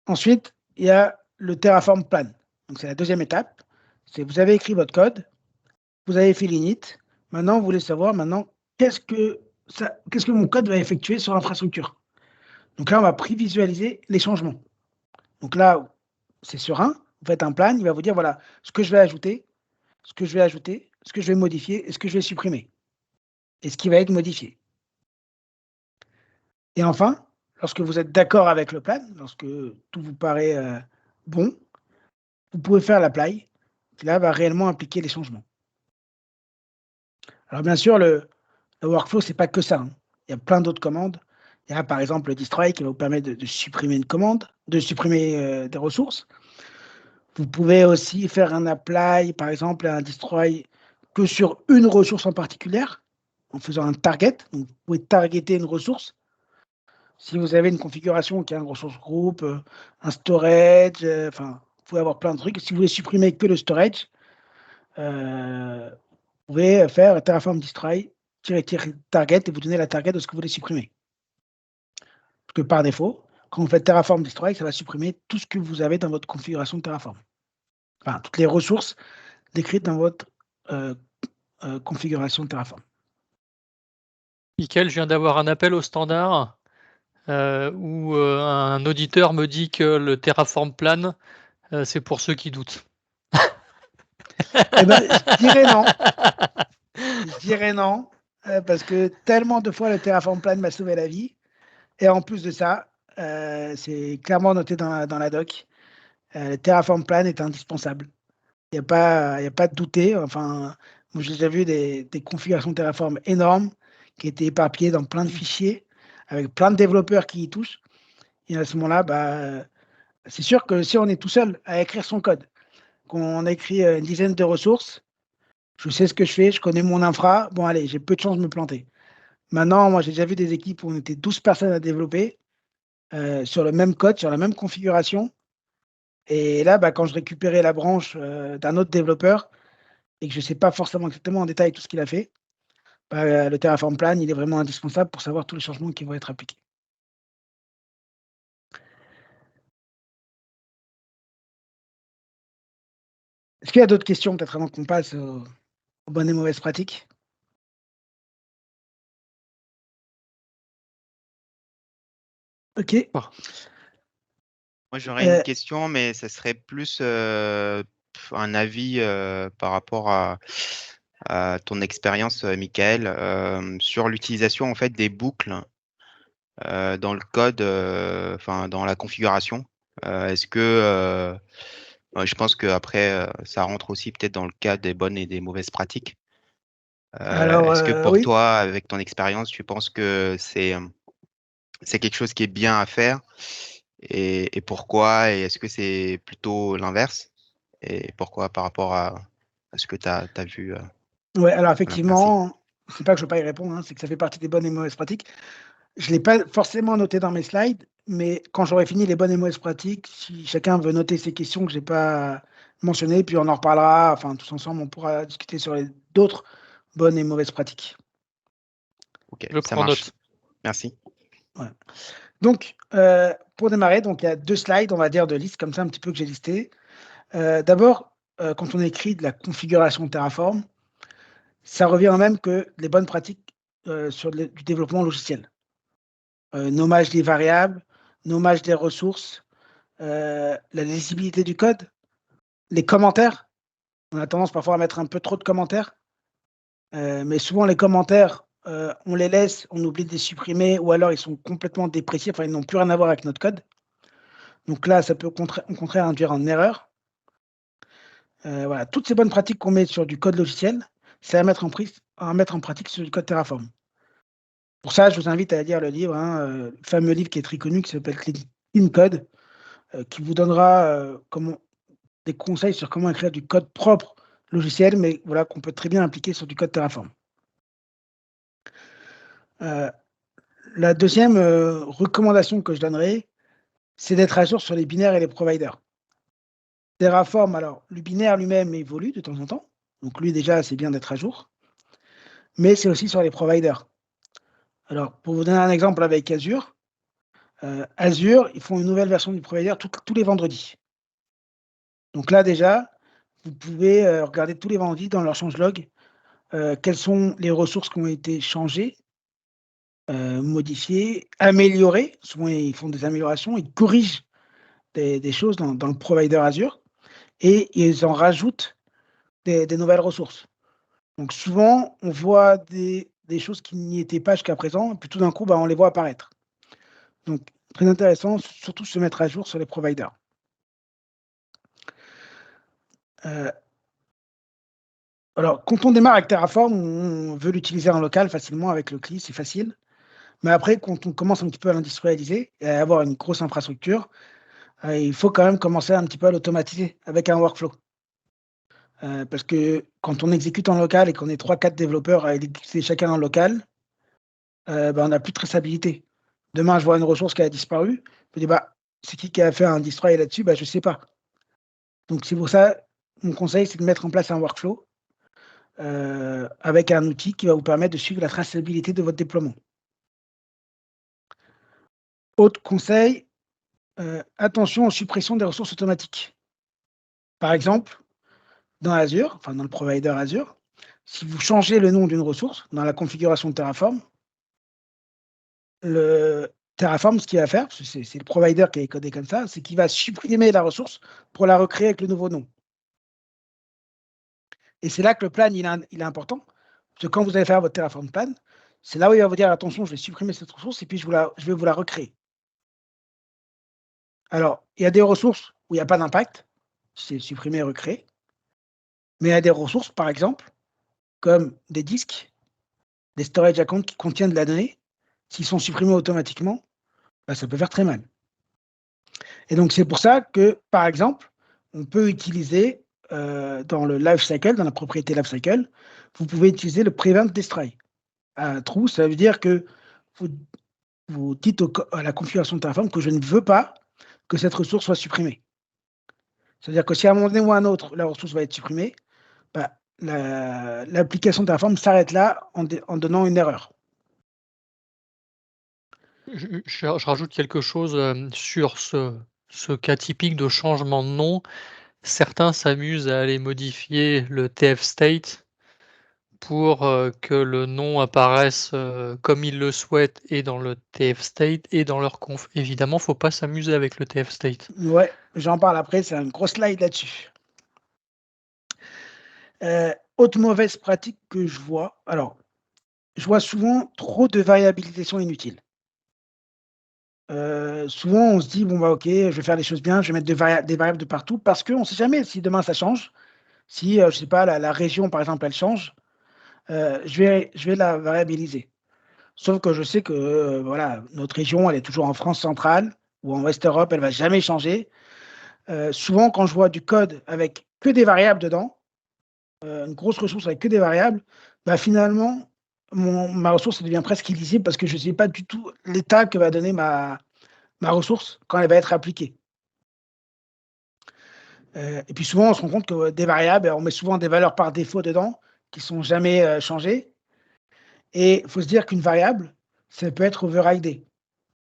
Ensuite, il y a le Terraform plan. Donc, c'est la deuxième étape. C'est vous avez écrit votre code, vous avez fait l'init. Maintenant, vous voulez savoir qu'est-ce que mon code va effectuer sur l'infrastructure. Donc là, on va prévisualiser les changements. Donc là, c'est serein. Vous faites un plan, il va vous dire voilà ce que je vais ajouter, ce que je vais modifier et ce que je vais supprimer. Et ce qui va être modifié. Et enfin, lorsque vous êtes d'accord avec le plan, lorsque tout vous paraît bon, vous pouvez faire l'apply, qui là va réellement impliquer les changements. Alors bien sûr, le workflow, c'est pas que ça. Il y a plein d'autres commandes. Il y a par exemple le destroy qui va vous permettre de supprimer une commande, de supprimer des ressources. Vous pouvez aussi faire un apply, par exemple, un destroy que sur une ressource en particulier, en faisant un target. Donc, vous pouvez targeter une ressource. Si vous avez une configuration qui a un ressource groupe, un storage, vous pouvez avoir plein de trucs. Si vous voulez supprimer que le storage, vous pouvez faire Terraform destroy, target et vous donner la target de ce que vous voulez supprimer. Parce que par défaut, quand vous faites Terraform destroy, ça va supprimer tout ce que vous avez dans votre configuration de Terraform. Enfin, toutes les ressources décrites dans votre configuration de Terraform. Mickaël, je viens d'avoir un appel au standard où un auditeur me dit que le Terraform plan, c'est pour ceux qui doutent. Eh ben, je dirais non. Je dirais non, parce que tellement de fois le Terraform plan m'a sauvé la vie. Et en plus de ça, c'est clairement noté dans la doc. Le Terraform plan est indispensable. Il n'y a pas de douter. Enfin, moi, j'ai déjà vu des configurations Terraform énormes qui étaient éparpillées dans plein de fichiers avec plein de développeurs qui y touchent. Et à ce moment-là, c'est sûr que si on est tout seul à écrire son code, qu'on écrit une dizaine de ressources, je sais ce que je fais, je connais mon infra, bon allez, j'ai peu de chances de me planter. Maintenant, moi j'ai déjà vu des équipes où on était 12 personnes à développer sur le même code, sur la même configuration. Et là, quand je récupérais la branche d'un autre développeur et que je ne sais pas forcément exactement en détail tout ce qu'il a fait, le Terraform plan, il est vraiment indispensable pour savoir tous les changements qui vont être appliqués. Est-ce qu'il y a d'autres questions, peut-être avant qu'on passe aux bonnes et mauvaises pratiques? Ok. Moi, j'aurais une question, mais ça serait plus un avis par rapport à ton expérience, Michael, sur l'utilisation en fait des boucles dans le code, dans la configuration. Est-ce que je pense qu'après, ça rentre aussi peut-être dans le cas des bonnes et des mauvaises pratiques. Est-ce que pour oui. toi, avec ton expérience, tu penses que c'est quelque chose qui est bien à faire et pourquoi? Et est-ce que c'est plutôt l'inverse? Et pourquoi par rapport à ce que tu as vu? Ouais, alors Voilà, merci. effectivement, c'est pas que je ne veux pas y répondre, c'est que ça fait partie des bonnes et mauvaises pratiques. Je ne l'ai pas forcément noté dans mes slides, mais quand j'aurai fini les bonnes et mauvaises pratiques, si chacun veut noter ces questions que je n'ai pas mentionnées, puis on en reparlera, tous ensemble, on pourra discuter sur d'autres bonnes et mauvaises pratiques. Ok, Je ça prends marche. note. Merci. Ouais. Donc, pour démarrer, il y a 2 slides, on va dire, de liste comme ça, un petit peu que j'ai listé. D'abord, quand on écrit de la configuration Terraform, ça revient même que les bonnes pratiques sur du développement logiciel. Nommage des variables, nommage des ressources, la lisibilité du code, les commentaires. On a tendance parfois à mettre un peu trop de commentaires, mais souvent les commentaires, on les laisse, on oublie de les supprimer ou alors ils sont complètement dépréciés, enfin ils n'ont plus rien à voir avec notre code. Donc là, ça peut au contraire induire en erreur. Voilà, toutes ces bonnes pratiques qu'on met sur du code logiciel, c'est à mettre en pratique sur du code Terraform. Pour ça, je vous invite à lire le livre, le fameux livre qui est très connu, qui s'appelle Clean Code, qui vous donnera des conseils sur comment écrire du code propre logiciel, mais voilà, qu'on peut très bien appliquer sur du code Terraform. La deuxième recommandation que je donnerai, c'est d'être à jour sur les binaires et les providers. Terraform, alors, le binaire lui-même évolue de temps en temps, donc lui déjà, c'est bien d'être à jour, mais c'est aussi sur les providers. Alors, pour vous donner un exemple avec Azure, Azure, ils font une nouvelle version du provider tous les vendredis. Donc là, déjà, vous pouvez regarder tous les vendredis dans leur changelog quelles sont les ressources qui ont été changées, modifiées, améliorées. Souvent, ils font des améliorations, ils corrigent des choses dans le provider Azure et ils en rajoutent des nouvelles ressources. Donc souvent, on voit des choses qui n'y étaient pas jusqu'à présent, et puis tout d'un coup, on les voit apparaître. Donc, très intéressant, surtout se mettre à jour sur les providers. Alors, quand on démarre avec Terraform, on veut l'utiliser en local facilement avec le CLI, c'est facile. Mais après, quand on commence un petit peu à l'industrialiser et à avoir une grosse infrastructure, il faut quand même commencer un petit peu à l'automatiser avec un workflow. Parce que quand on exécute en local et qu'on est 3-4 développeurs à exécuter chacun en local, on n'a plus de traçabilité. Demain, je vois une ressource qui a disparu, je me dis, c'est qui a fait un destroy là-dessus? Je ne sais pas. Donc, c'est pour ça, mon conseil, c'est de mettre en place un workflow avec un outil qui va vous permettre de suivre la traçabilité de votre déploiement. Autre conseil, attention aux suppressions des ressources automatiques. Par exemple, dans Azure, enfin dans le provider Azure, si vous changez le nom d'une ressource dans la configuration de Terraform, le Terraform, ce qu'il va faire, c'est le provider qui est codé comme ça, c'est qu'il va supprimer la ressource pour la recréer avec le nouveau nom. Et c'est là que le plan il est important, parce que quand vous allez faire votre Terraform plan, c'est là où il va vous dire attention, je vais supprimer cette ressource et puis je vais vous la recréer. Alors, il y a des ressources où il n'y a pas d'impact, c'est supprimer et recréer. Mais il y a des ressources, par exemple, comme des disques, des storage accounts qui contiennent de la donnée, s'ils sont supprimés automatiquement, ça peut faire très mal. Et donc, c'est pour ça que, par exemple, on peut utiliser dans le lifecycle, dans la propriété lifecycle, vous pouvez utiliser le prevent destroy. True, ça veut dire que vous dites à la configuration de Terraform que je ne veux pas que cette ressource soit supprimée. C'est-à-dire que si à un moment donné ou à un autre, la ressource va être supprimée, l'application de Terraform s'arrête là en donnant une erreur. Je rajoute quelque chose sur ce cas typique de changement de nom. Certains s'amusent à aller modifier le TF state pour que le nom apparaisse comme ils le souhaitent et dans le TF state et dans leur conf. Évidemment, il ne faut pas s'amuser avec le TF state. Ouais, j'en parle après, c'est un gros slide là-dessus. Autre mauvaise pratique que je vois, alors, je vois souvent trop de variabilisation inutile. Souvent, on se dit, ok, je vais faire les choses bien, je vais mettre des variables de partout, parce qu'on ne sait jamais si demain ça change. Si, je ne sais pas, la région, par exemple, elle change, je vais la variabiliser. Sauf que je sais que notre région, elle est toujours en France centrale ou en West Europe, elle ne va jamais changer. Souvent, quand je vois du code avec que des variables dedans, une grosse ressource avec que des variables, finalement, ma ressource devient presque illisible parce que je ne sais pas du tout l'état que va donner ma ressource quand elle va être appliquée. Et puis souvent, on se rend compte que des variables, on met souvent des valeurs par défaut dedans qui ne sont jamais changées. Et il faut se dire qu'une variable, ça peut être overridé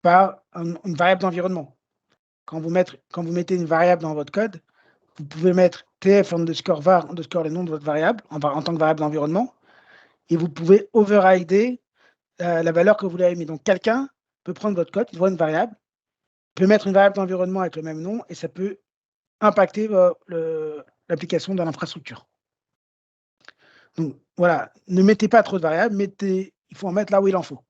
par une variable d'environnement. Quand vous mettez une variable dans votre code, vous pouvez mettre tf underscore var underscore le nom de votre variable en tant que variable d'environnement et vous pouvez overrider la valeur que vous lui avez mis. Donc, quelqu'un peut prendre votre code, il voit une variable, peut mettre une variable d'environnement avec le même nom et ça peut impacter l'application de l'infrastructure. Donc voilà, ne mettez pas trop de variables, il faut en mettre là où il en faut.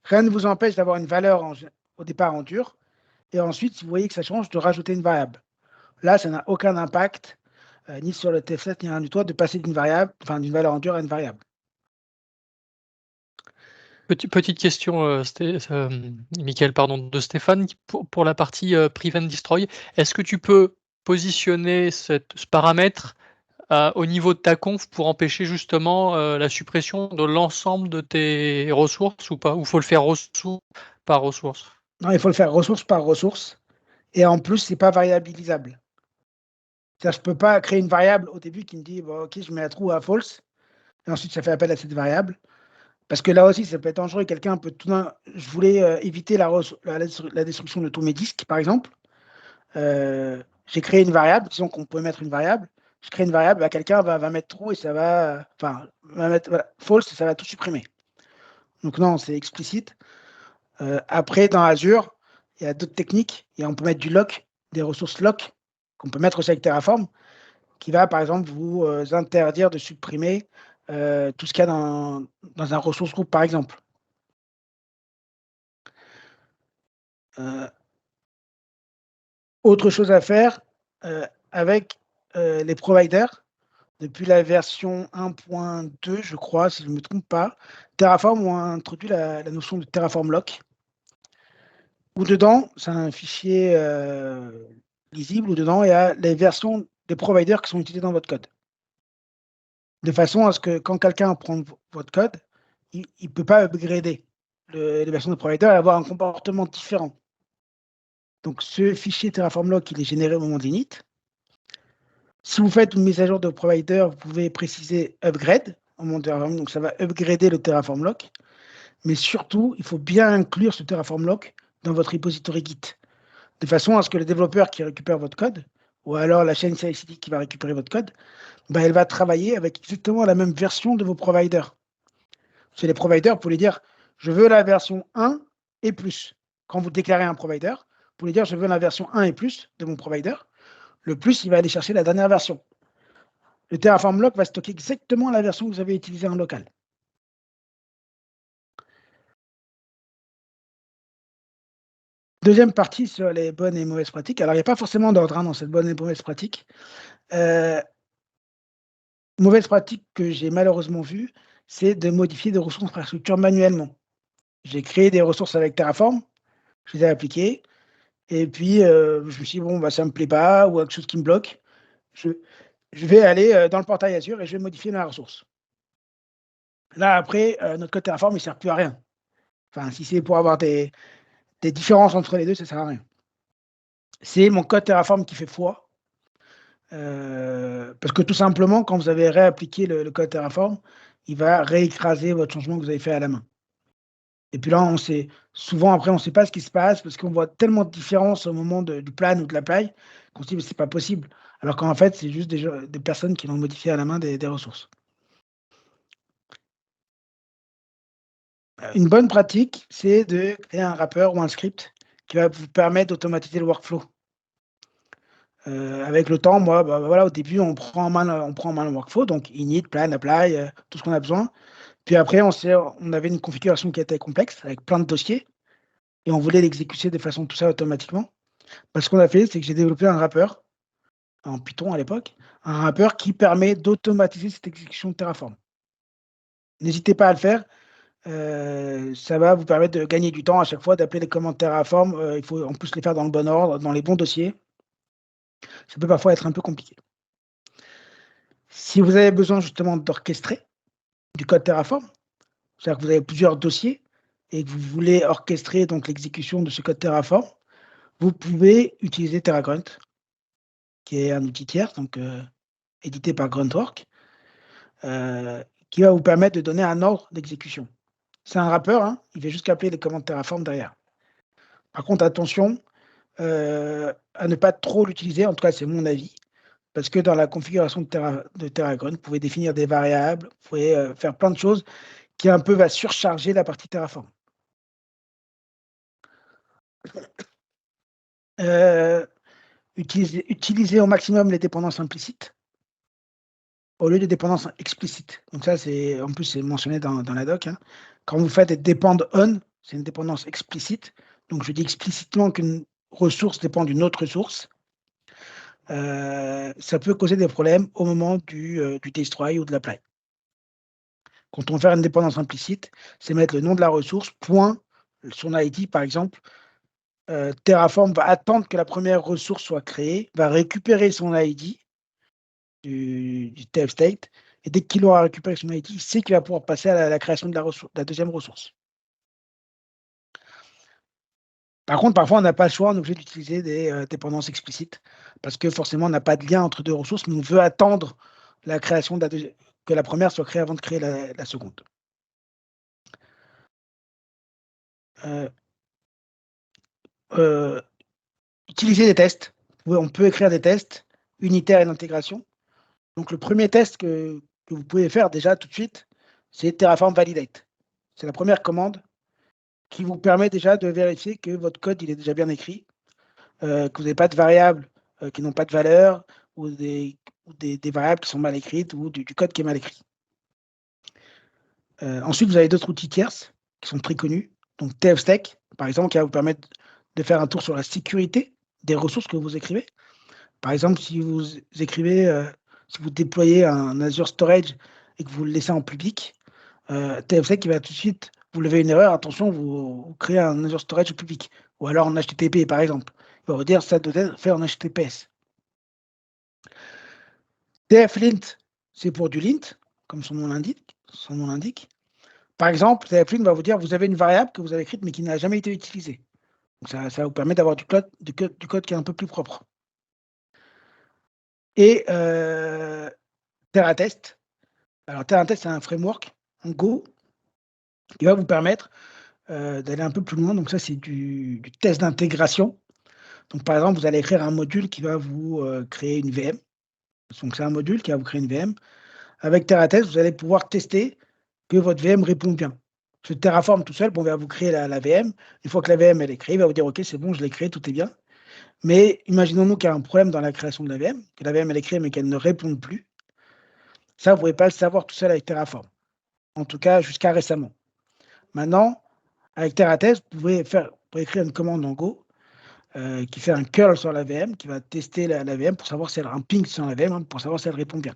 Rien ne vous empêche d'avoir une valeur au départ en dur, et ensuite, si vous voyez que ça change, de rajouter une variable. Là, ça n'a aucun impact, ni sur le TF7, ni rien du tout, de passer d'une valeur en dur à une variable. Petite question, Mickaël, pardon, de Stéphane, pour la partie Prevent Destroy. Est-ce que tu peux positionner ce paramètre au niveau de ta conf pour empêcher justement la suppression de l'ensemble de tes ressources ou pas? Ou il faut le faire ressource par ressource? Non, il faut le faire ressource par ressource. Et en plus, ce n'est pas variabilisable. Je ne peux pas créer une variable au début qui me dit bon, OK, je mets à true ou à false. Et ensuite, ça fait appel à cette variable. Parce que là aussi, ça peut être dangereux. Quelqu'un peut je voulais éviter la destruction de tous mes disques, par exemple. J'ai créé une variable. Disons qu'on peut mettre une variable. Je crée une variable, bah, quelqu'un va mettre true et ça va. Enfin, va mettre false et ça va tout supprimer. Donc, non, c'est explicite. Après, dans Azure, il y a d'autres techniques. Et on peut mettre du lock, des ressources lock, qu'on peut mettre aussi avec Terraform, qui va, par exemple, vous interdire de supprimer tout ce qu'il y a dans un ressource groupe, par exemple. Autre chose à faire avec les providers, depuis la version 1.2, je crois, si je ne me trompe pas, Terraform ont introduit la notion de Terraform Lock, où dedans, c'est un fichier lisible, où dedans, il y a les versions des providers qui sont utilisés dans votre code. De façon à ce que quand quelqu'un prend votre code, il ne peut pas upgrader les versions de provider et avoir un comportement différent. Donc, ce fichier Terraform Lock, il est généré au moment de l'init. Si vous faites une mise à jour de provider, vous pouvez préciser upgrade au moment de Terraform, donc ça va upgrader le Terraform Lock. Mais surtout, il faut bien inclure ce Terraform Lock dans votre repository Git, de façon à ce que le développeur qui récupère votre code, ou alors la chaîne CI/CD qui va récupérer votre code, elle va travailler avec exactement la même version de vos providers. Chez les providers, vous pouvez dire je veux la version 1 et plus. Quand vous déclarez un provider, vous pouvez dire je veux la version 1 et plus de mon provider. Le plus, il va aller chercher la dernière version. Le Terraform Lock va stocker exactement la version que vous avez utilisée en local. Deuxième partie sur les bonnes et mauvaises pratiques. Alors, il n'y a pas forcément d'ordre dans cette bonne et mauvaise pratique. Mauvaise pratique que j'ai malheureusement vue, c'est de modifier des ressources infrastructure manuellement. J'ai créé des ressources avec Terraform, je les ai appliquées, et puis je me suis dit, bon, bah, ça ne me plaît pas, ou quelque chose qui me bloque. Je vais aller dans le portail Azure et je vais modifier ma ressource. Là, après, notre code Terraform, il ne sert plus à rien. Enfin, si c'est pour avoir des différences entre les deux, ça ne sert à rien. C'est mon code Terraform qui fait foi. Parce que tout simplement, quand vous avez réappliqué le code Terraform, il va réécraser votre changement que vous avez fait à la main. Et puis là, souvent, après, on ne sait pas ce qui se passe parce qu'on voit tellement de différences au moment du plan ou de l'apply qu'on se dit, mais c'est pas possible. Alors qu'en fait, c'est juste des personnes qui l'ont modifié à la main des ressources. Une bonne pratique, c'est de créer un wrapper ou un script qui va vous permettre d'automatiser le workflow. Avec le temps, moi, voilà, au début, on prend en main le workflow, donc init, plan, apply, tout ce qu'on a besoin. Puis après, on avait une configuration qui était complexe, avec plein de dossiers, et on voulait l'exécuter de façon tout ça automatiquement. Ce qu'on a fait, c'est que j'ai développé un wrapper, en Python à l'époque, un wrapper qui permet d'automatiser cette exécution de Terraform. N'hésitez pas à le faire. Ça va vous permettre de gagner du temps à chaque fois, d'appeler les commandes Terraform. Il faut en plus les faire dans le bon ordre, dans les bons dossiers. Ça peut parfois être un peu compliqué. Si vous avez besoin justement d'orchestrer du code Terraform, c'est-à-dire que vous avez plusieurs dossiers et que vous voulez orchestrer donc l'exécution de ce code Terraform, vous pouvez utiliser TerraGrunt, qui est un outil tiers, donc édité par Gruntwork, qui va vous permettre de donner un ordre d'exécution. C'est un wrapper, il fait juste appeler les commandes Terraform derrière. Par contre, attention à ne pas trop l'utiliser, en tout cas c'est mon avis, parce que dans la configuration de TerraGrunt, vous pouvez définir des variables, vous pouvez faire plein de choses qui un peu va surcharger la partie Terraform. Utiliser au maximum les dépendances implicites au lieu de dépendances explicites. Donc ça, en plus, c'est mentionné dans la doc. Hein. Quand vous faites depend on, c'est une dépendance explicite. Donc je dis explicitement qu'une ressource dépend d'une autre ressource. Ça peut causer des problèmes au moment du destroy ou de l'apply. Quand on fait une dépendance implicite, c'est mettre le nom de la ressource, point, son ID par exemple. Terraform va attendre que la première ressource soit créée, va récupérer son ID du TF state, et dès qu'il aura récupéré son ID, il sait qu'il va pouvoir passer à la création de la deuxième ressource. Par contre, parfois, on n'a pas le choix, on est obligé d'utiliser des dépendances explicites, parce que forcément, on n'a pas de lien entre deux ressources, mais on veut attendre la création que la première soit créée avant de créer la seconde. Utiliser des tests. On peut écrire des tests unitaires et d'intégration. Donc, le premier test que vous pouvez faire déjà tout de suite, c'est Terraform Validate. C'est la première commande qui vous permet déjà de vérifier que votre code il est déjà bien écrit, que vous n'avez pas de variables qui n'ont pas de valeur ou des variables qui sont mal écrites ou du code qui est mal écrit. Ensuite, vous avez d'autres outils tierces qui sont très connus. Donc, TFStack, par exemple, qui va vous permettre de faire un tour sur la sécurité des ressources que vous écrivez. Par exemple, si vous écrivez, si vous déployez un Azure Storage et que vous le laissez en public, TFStack qui va tout de suite vous levez une erreur, attention, vous créez un Azure Storage au public, ou alors en HTTP par exemple. Il va vous dire ça doit être fait en HTTPS. TFLint, c'est pour du lint, comme son nom l'indique. Par exemple, TFLint va vous dire vous avez une variable que vous avez écrite mais qui n'a jamais été utilisée. Donc ça vous permet d'avoir du code qui est un peu plus propre. Et TerraTest. Alors TerraTest, c'est un framework en Go qui va vous permettre d'aller un peu plus loin. Donc ça, c'est du test d'intégration. Donc par exemple, vous allez écrire un module qui va vous créer une VM. Donc c'est un module qui va vous créer une VM. Avec TerraTest, vous allez pouvoir tester que votre VM répond bien. Ce Terraform tout seul, on va vous créer la VM. Une fois que la VM elle est créée, il va vous dire OK, c'est bon, je l'ai créée, tout est bien. Mais imaginons-nous qu'il y a un problème dans la création de la VM, que la VM elle est créée mais qu'elle ne répond plus. Ça, vous ne pouvez pas le savoir tout seul avec Terraform. En tout cas, jusqu'à récemment. Maintenant, avec TerraTest, vous pouvez écrire une commande en Go qui fait un curl sur la VM, qui va tester la VM pour savoir si elle a un ping sur la VM, pour savoir si elle répond bien.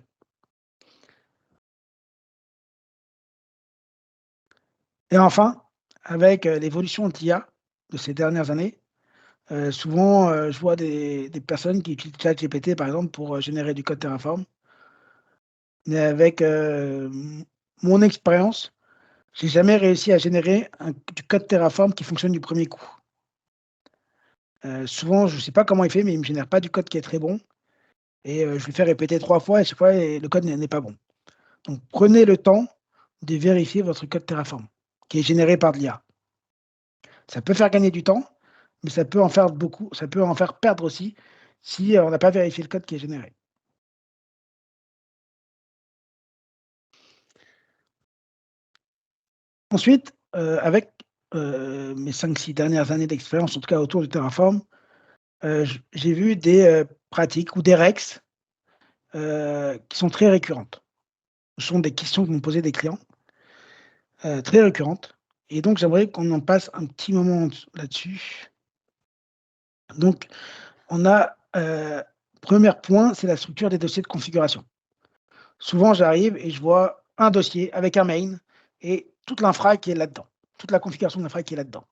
Et enfin, avec l'évolution de l'IA de ces dernières années, souvent, je vois des personnes qui utilisent ChatGPT, par exemple, pour générer du code Terraform. Mais avec mon expérience, je n'ai jamais réussi à générer du code Terraform qui fonctionne du premier coup. Souvent, je ne sais pas comment il fait, mais il ne me génère pas du code qui est très bon. Et je le fais répéter 3 fois, et chaque fois, le code n'est pas bon. Donc, prenez le temps de vérifier votre code Terraform, qui est généré par de l'IA. Ça peut faire gagner du temps, mais ça peut en faire beaucoup, ça peut en faire perdre aussi si on n'a pas vérifié le code qui est généré. Ensuite, avec mes 5-6 dernières années d'expérience, en tout cas autour du Terraform, j'ai vu des pratiques ou des rex qui sont très récurrentes. Ce sont des questions que m'ont posées des clients, très récurrentes. Et donc, j'aimerais qu'on en passe un petit moment là-dessus. Donc, on a, premier point, c'est la structure des dossiers de configuration. Souvent, j'arrive et je vois un dossier avec un main et toute l'infra qui est là-dedans, toute la configuration de l'infra qui est là-dedans.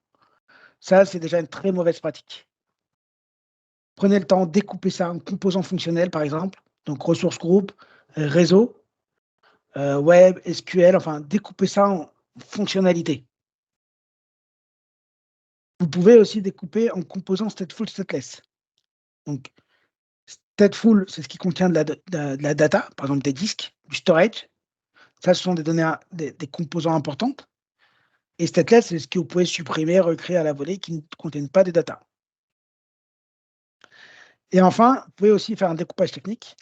Ça, c'est déjà une très mauvaise pratique. Prenez le temps, découpez ça en composants fonctionnels, par exemple, donc ressources groupe, réseau, web, SQL, enfin, découpez ça en fonctionnalités. Vous pouvez aussi découper en composants stateful, stateless. Donc, stateful, c'est ce qui contient de la data, par exemple des disques, du storage. Ça, ce sont des données, des composants importantes. Et stateless, c'est ce que vous pouvez supprimer, recréer à la volée qui ne contiennent pas de data. Et enfin, vous pouvez aussi faire un découpage technique.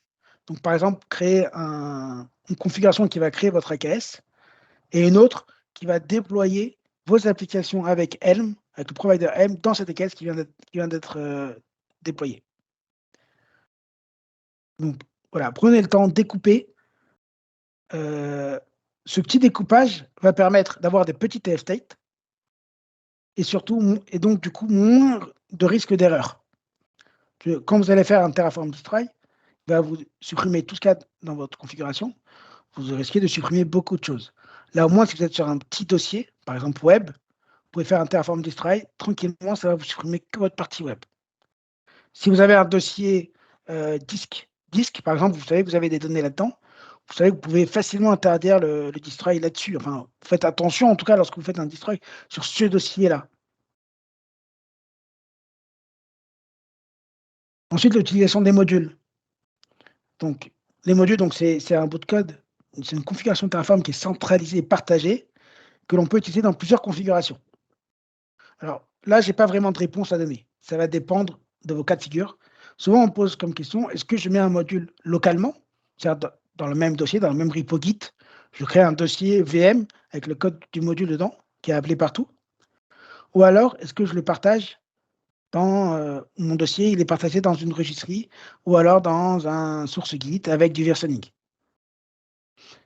Donc, par exemple, créer une configuration qui va créer votre AKS et une autre qui va déployer vos applications avec Helm avec le provider M dans cette EKS qui vient d'être déployé. Donc voilà, prenez le temps de découper. Ce petit découpage va permettre d'avoir des petits TF state et surtout, et donc du coup, moins de risque d'erreur. Quand vous allez faire un Terraform Destroy, il va vous supprimer tout ce qu'il y a dans votre configuration. Vous risquez de supprimer beaucoup de choses. Là, au moins, si vous êtes sur un petit dossier, par exemple web, vous pouvez faire un Terraform Destroy, tranquillement, ça va vous supprimer que votre partie web. Si vous avez un dossier disque, par exemple, vous savez que vous avez des données là-dedans, vous savez que vous pouvez facilement interdire le destroy là-dessus. Enfin, faites attention, en tout cas, lorsque vous faites un destroy sur ce dossier-là. Ensuite, l'utilisation des modules. Donc, les modules, c'est un bout de code, c'est une configuration Terraform qui est centralisée et partagée, que l'on peut utiliser dans plusieurs configurations. Alors là, je n'ai pas vraiment de réponse à donner. Ça va dépendre de vos cas de figure. Souvent, on pose comme question, est-ce que je mets un module localement, c'est-à-dire dans le même dossier, dans le même repo Git, je crée un dossier VM avec le code du module dedans, qui est appelé partout, ou alors est-ce que je le partage dans mon dossier, il est partagé dans une registrie, ou alors dans un source Git avec du versioning.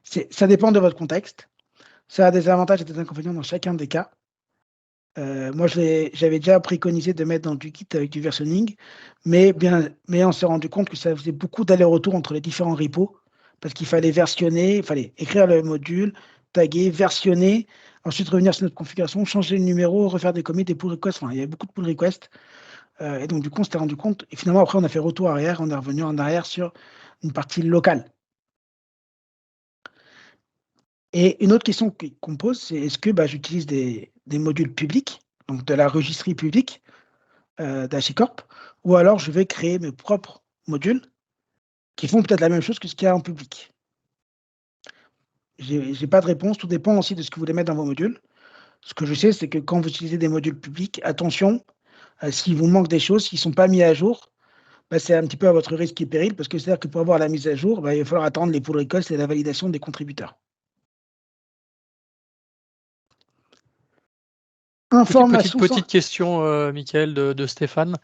Ça dépend de votre contexte. Ça a des avantages et des inconvénients dans chacun des cas. Moi, j'avais déjà préconisé de mettre dans du Git avec du versioning, mais on s'est rendu compte que ça faisait beaucoup d'allers-retours entre les différents repos, parce qu'il fallait versionner, il fallait écrire le module, taguer, versionner, ensuite revenir sur notre configuration, changer le numéro, refaire des commits, des pull requests. Enfin, il y avait beaucoup de pull requests. Et donc, du coup, on s'était rendu compte. Et finalement, après, on a fait retour arrière, on est revenu en arrière sur une partie locale. Et une autre question qu'on pose, c'est est-ce que j'utilise des modules publics, donc de la registrie publique d'HashiCorp, ou alors je vais créer mes propres modules qui font peut-être la même chose que ce qu'il y a en public. J'ai pas de réponse, tout dépend aussi de ce que vous voulez mettre dans vos modules. Ce que je sais, c'est que quand vous utilisez des modules publics, attention, s'il vous manque des choses, s'ils ne sont pas mis à jour, c'est un petit peu à votre risque et péril, parce que c'est-à-dire que pour avoir la mise à jour, il va falloir attendre les pull requests et la validation des contributeurs. Petite question, Michael, de Stéphane.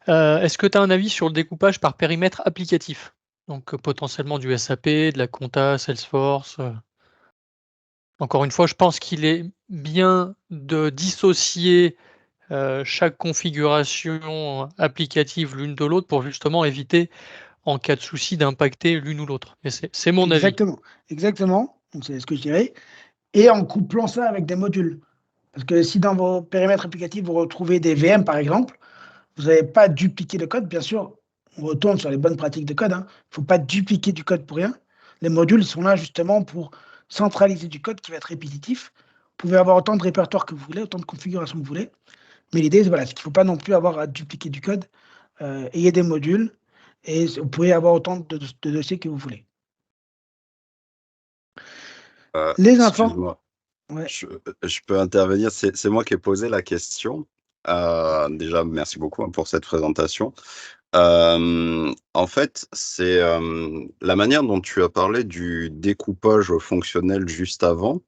Est-ce que tu as un avis sur le découpage par périmètre applicatif? Donc potentiellement du SAP, de la compta, Salesforce. Encore une fois, je pense qu'il est bien de dissocier chaque configuration applicative l'une de l'autre pour justement éviter, en cas de souci, d'impacter l'une ou l'autre. C'est mon avis. Exactement, c'est ce que je dirais. Et en couplant ça avec des modules. Parce que si dans vos périmètres applicatifs, vous retrouvez des VM, par exemple, vous n'avez pas dupliqué le code. Bien sûr, on retourne sur les bonnes pratiques de code. Il ne faut pas dupliquer du code pour rien. Les modules sont là justement pour centraliser du code qui va être répétitif. Vous pouvez avoir autant de répertoires que vous voulez, autant de configurations que vous voulez. Mais l'idée, c'est qu'il ne faut pas non plus avoir à dupliquer du code. Ayez des modules et vous pouvez avoir autant de dossiers que vous voulez. Les enfants. Ouais. Je peux intervenir, c'est moi qui ai posé la question. Déjà, merci beaucoup pour cette présentation. En fait, c'est la manière dont tu as parlé du découpage fonctionnel juste avant.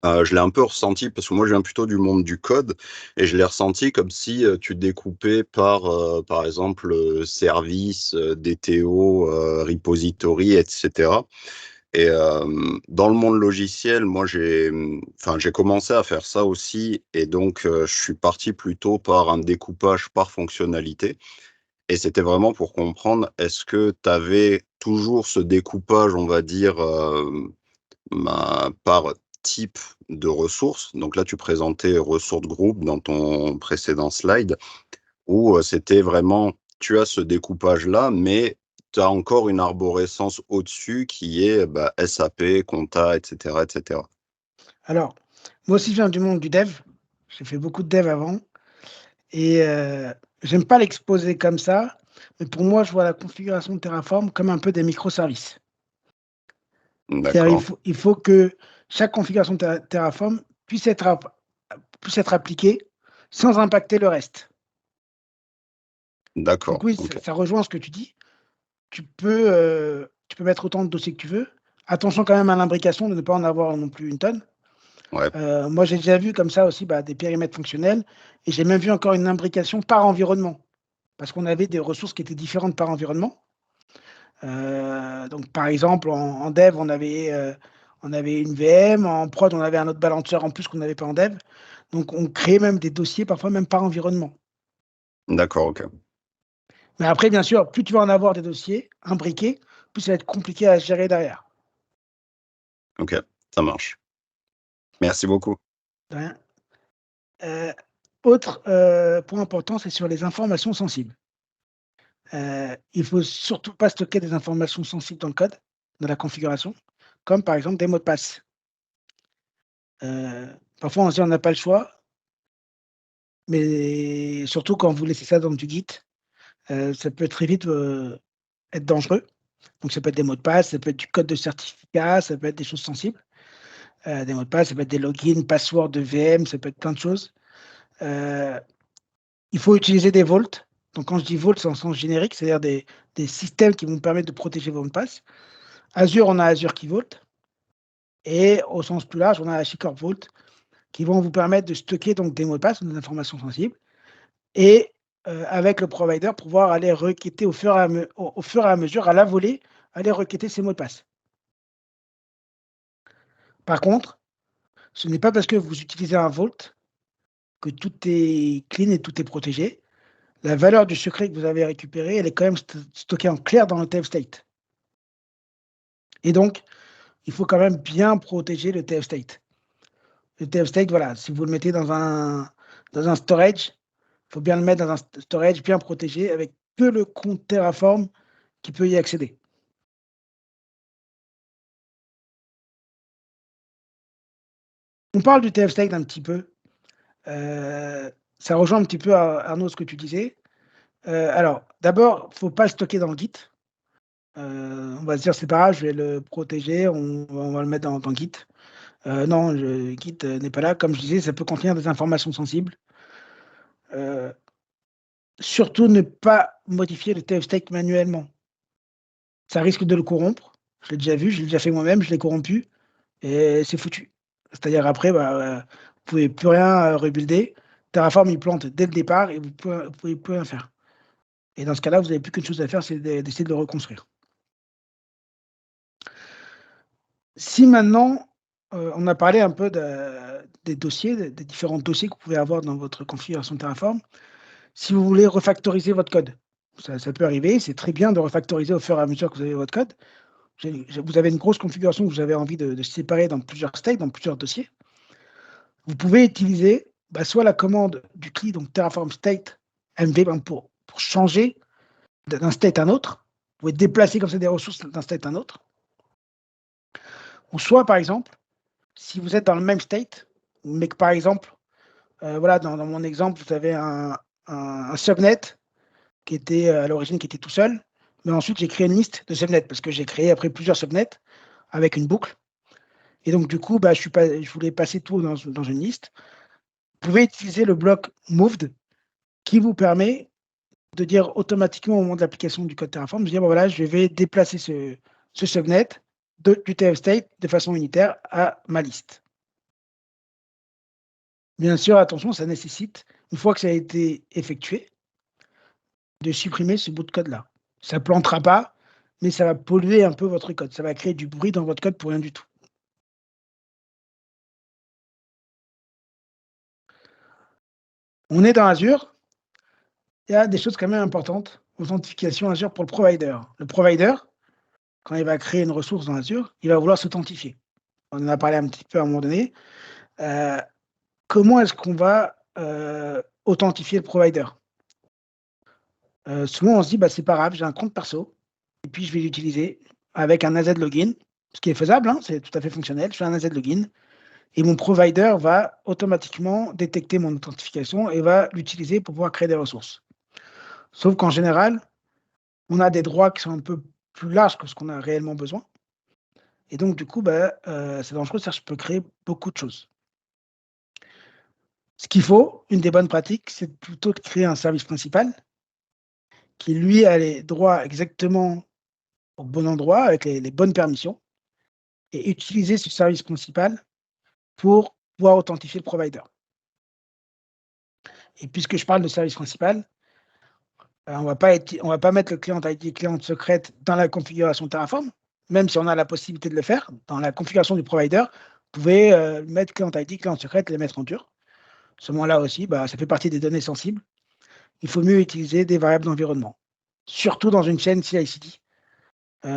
Je l'ai un peu ressenti parce que moi je viens plutôt du monde du code et je l'ai ressenti comme si tu découpais par exemple service, DTO, repository, etc. Et dans le monde logiciel, moi j'ai commencé à faire ça aussi et donc je suis parti plutôt par un découpage par fonctionnalité. Et c'était vraiment pour comprendre, est-ce que tu avais toujours ce découpage, on va dire, par type de ressources. Donc là, tu présentais ressources groupe dans ton précédent slide, où c'était vraiment, tu as ce découpage-là, mais tu as encore une arborescence au-dessus qui est SAP, compta, etc., etc. Alors, moi aussi, je viens du monde du dev. J'ai fait beaucoup de dev avant. Et j'aime pas l'exposer comme ça, mais pour moi, je vois la configuration de Terraform comme un peu des microservices. Il faut que chaque configuration de Terraform puisse être appliquée sans impacter le reste. D'accord. Donc oui, ça rejoint ce que tu dis. Tu peux mettre autant de dossiers que tu veux. Attention quand même à l'imbrication, de ne pas en avoir non plus une tonne. Ouais. Moi, j'ai déjà vu comme ça aussi des périmètres fonctionnels et j'ai même vu encore une imbrication par environnement parce qu'on avait des ressources qui étaient différentes par environnement. Donc, par exemple, en dev, on avait une VM, en prod, on avait un autre balanceur en plus qu'on n'avait pas en dev. Donc, on créait même des dossiers, parfois même par environnement. D'accord, ok. Mais après, bien sûr, plus tu vas en avoir des dossiers imbriqués, plus ça va être compliqué à gérer derrière. Ok, ça marche. Merci beaucoup. De rien. Autre point important, c'est sur les informations sensibles. Il ne faut surtout pas stocker des informations sensibles dans le code, dans la configuration, comme par exemple des mots de passe. Parfois, on se dit on n'a pas le choix, mais surtout quand vous laissez ça dans du Git, ça peut très vite être dangereux. Donc, ça peut être des mots de passe, ça peut être du code de certificat, ça peut être des choses sensibles. Des mots de passe, ça peut être des logins, passwords de VM, ça peut être plein de choses. Il faut utiliser des vaults. Donc, quand je dis vault, c'est en sens générique, c'est-à-dire des systèmes qui vont permettre de protéger vos mots de passe. Azure, on a Azure Key Vault. Et au sens plus large, on a HashiCorp Vault qui vont vous permettre de stocker donc, des mots de passe, des informations sensibles. Et avec le provider, pouvoir aller requêter au fur et à mesure, à la volée, aller requêter ces mots de passe. Par contre, ce n'est pas parce que vous utilisez un vault que tout est clean et tout est protégé. La valeur du secret que vous avez récupéré, elle est quand même stockée en clair dans le TF state. Et donc, il faut quand même bien protéger le TF state. Le TF state, voilà, si vous le mettez dans un storage, il faut bien le mettre dans un storage bien protégé avec que le compte Terraform qui peut y accéder. On parle du TF state un petit peu. Ça rejoint un petit peu, Arnaud, ce que tu disais. Alors, d'abord, il ne faut pas le stocker dans le Git. On va se dire, c'est pas grave, je vais le protéger, on va le mettre dans Git. Non, Git n'est pas là. Comme je disais, ça peut contenir des informations sensibles. Surtout, ne pas modifier le TF state manuellement. Ça risque de le corrompre. Je l'ai déjà vu, je l'ai déjà fait moi-même, je l'ai corrompu et c'est foutu. C'est-à-dire après, vous ne pouvez plus rien rebuilder. Terraform, il plante dès le départ et vous ne pouvez plus rien faire. Et dans ce cas-là, vous n'avez plus qu'une chose à faire, c'est d'essayer de le reconstruire. Si maintenant, on a parlé un peu des dossiers, des différents dossiers que vous pouvez avoir dans votre configuration Terraform, si vous voulez refactoriser votre code, ça peut arriver, c'est très bien de refactoriser au fur et à mesure que vous avez votre code. Vous avez une grosse configuration que vous avez envie de séparer dans plusieurs states, dans plusieurs dossiers. Vous pouvez utiliser soit la commande du CLI, donc Terraform State MV, pour changer d'un state à un autre. Vous pouvez déplacer comme ça des ressources d'un state à un autre. Ou soit, par exemple, si vous êtes dans le même state, mais que par exemple, voilà, dans mon exemple, vous avez un subnet qui était à l'origine qui était tout seul, mais ensuite j'ai créé une liste de subnets parce que j'ai créé après plusieurs subnets avec une boucle. Et donc du coup, je voulais passer tout dans une liste. Vous pouvez utiliser le bloc moved qui vous permet de dire automatiquement au moment de l'application du code Terraform, de dire voilà, je vais déplacer ce subnet du TF state de façon unitaire à ma liste. Bien sûr, attention, ça nécessite, une fois que ça a été effectué, de supprimer ce bout de code-là. Ça ne plantera pas, mais ça va polluer un peu votre code. Ça va créer du bruit dans votre code pour rien du tout. On est dans Azure. Il y a des choses quand même importantes. Authentification Azure pour le provider. Le provider, quand il va créer une ressource dans Azure, il va vouloir s'authentifier. On en a parlé un petit peu à un moment donné. Comment est-ce qu'on va authentifier le provider? Souvent, on se dit, c'est pas grave, j'ai un compte perso, et puis je vais l'utiliser avec un AZ login, ce qui est faisable, hein, c'est tout à fait fonctionnel. Je fais un AZ login, et mon provider va automatiquement détecter mon authentification et va l'utiliser pour pouvoir créer des ressources. Sauf qu'en général, on a des droits qui sont un peu plus larges que ce qu'on a réellement besoin. Et donc, du coup, c'est dangereux, ça, je peux créer beaucoup de choses. Ce qu'il faut, une des bonnes pratiques, c'est plutôt de créer un service principal qui, lui, a les droits exactement au bon endroit, avec les bonnes permissions, et utiliser ce service principal pour pouvoir authentifier le provider. Et puisque je parle de service principal, on ne va pas mettre le client ID client secrète dans la configuration Terraform, même si on a la possibilité de le faire. Dans la configuration du provider, vous pouvez mettre client ID client secrète et les mettre en dur. À ce moment-là aussi, ça fait partie des données sensibles. Il faut mieux utiliser des variables d'environnement, surtout dans une chaîne CI/CD,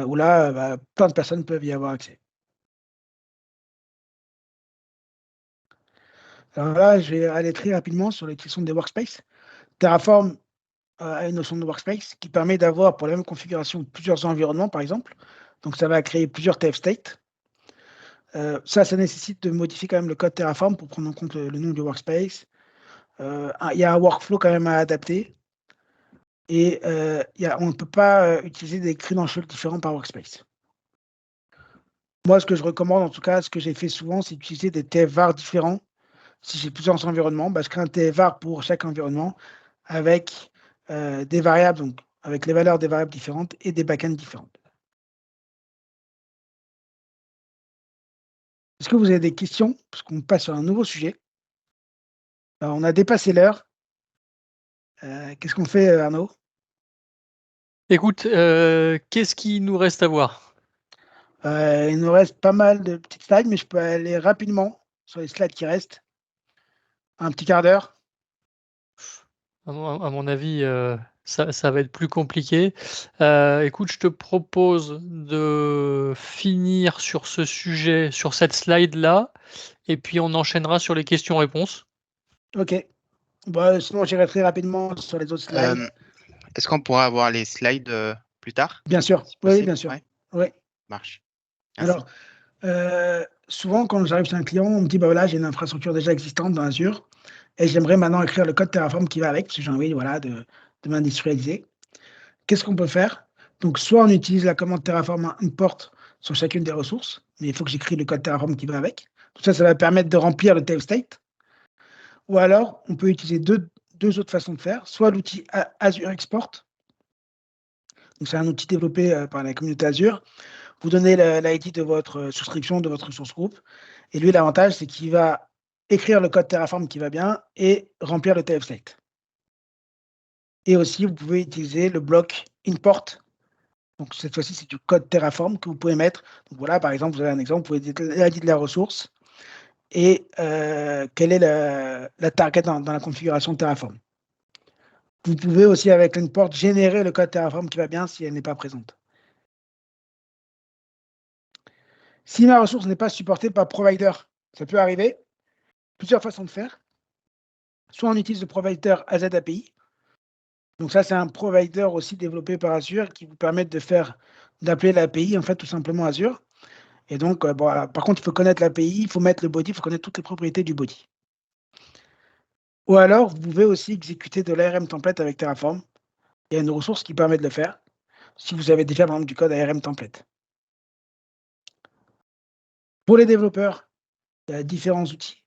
où là, plein de personnes peuvent y avoir accès. Alors là, je vais aller très rapidement sur les questions des workspaces. Terraform a une notion de workspace qui permet d'avoir, pour la même configuration, plusieurs environnements, par exemple. Donc, ça va créer plusieurs TF state. Ça nécessite de modifier quand même le code Terraform pour prendre en compte le nom du workspace. Il y a un workflow quand même à adapter. Et on ne peut pas utiliser des credentials différents par workspace. Moi, ce que je recommande, en tout cas, ce que j'ai fait souvent, c'est d'utiliser des TF-var différents. Si j'ai plusieurs environnements, je crée un TF-var pour chaque environnement avec des variables, donc avec les valeurs des variables différentes et des backends différentes. Est-ce que vous avez des questions? Parce qu'on passe sur un nouveau sujet. Alors, on a dépassé l'heure. Qu'est-ce qu'on fait, Arnaud? Écoute, qu'est-ce qu'il nous reste à voir? Il nous reste pas mal de petites slides, mais je peux aller rapidement sur les slides qui restent. Un petit quart d'heure. À mon avis, ça va être plus compliqué. Écoute, je te propose de finir sur ce sujet, sur cette slide-là, et puis on enchaînera sur les questions-réponses. Ok. Sinon, j'irai très rapidement sur les autres slides. Est-ce qu'on pourra avoir les slides plus tard? Bien sûr. Si Oui, bien sûr. Ouais. Oui. Marche. Merci. Alors, souvent, quand j'arrive chez un client, on me dit, voilà, j'ai une infrastructure déjà existante dans Azure et j'aimerais maintenant écrire le code Terraform qui va avec, parce que j'ai envie de m'industrialiser. Qu'est-ce qu'on peut faire? Donc, soit on utilise la commande Terraform import sur chacune des ressources, mais il faut que j'écris le code Terraform qui va avec. Tout ça, ça va permettre de remplir le TF state. Ou alors, on peut utiliser deux autres façons de faire, soit l'outil Azure Export. Donc, c'est un outil développé par la communauté Azure. Vous donnez l'ID de votre souscription, de votre ressource groupe. Et lui, l'avantage, c'est qu'il va écrire le code Terraform qui va bien et remplir le TF state. Et aussi, vous pouvez utiliser le bloc import. Donc, cette fois-ci, c'est du code Terraform que vous pouvez mettre. Donc, voilà, par exemple, vous avez un exemple, vous pouvez dire l'ID de la ressource et quelle est la target dans la configuration Terraform. Vous pouvez aussi, avec l'import, générer le code Terraform qui va bien si elle n'est pas présente. Si ma ressource n'est pas supportée par provider, ça peut arriver. Plusieurs façons de faire. Soit on utilise le provider AZ API. Donc ça, c'est un provider aussi développé par Azure qui vous permet d'appeler l'API, en fait, tout simplement Azure. Et donc, par contre, il faut connaître l'API, il faut mettre le body, il faut connaître toutes les propriétés du body. Ou alors, vous pouvez aussi exécuter de l'ARM template avec Terraform. Il y a une ressource qui permet de le faire, si vous avez déjà, par exemple, du code ARM template. Pour les développeurs, il y a différents outils.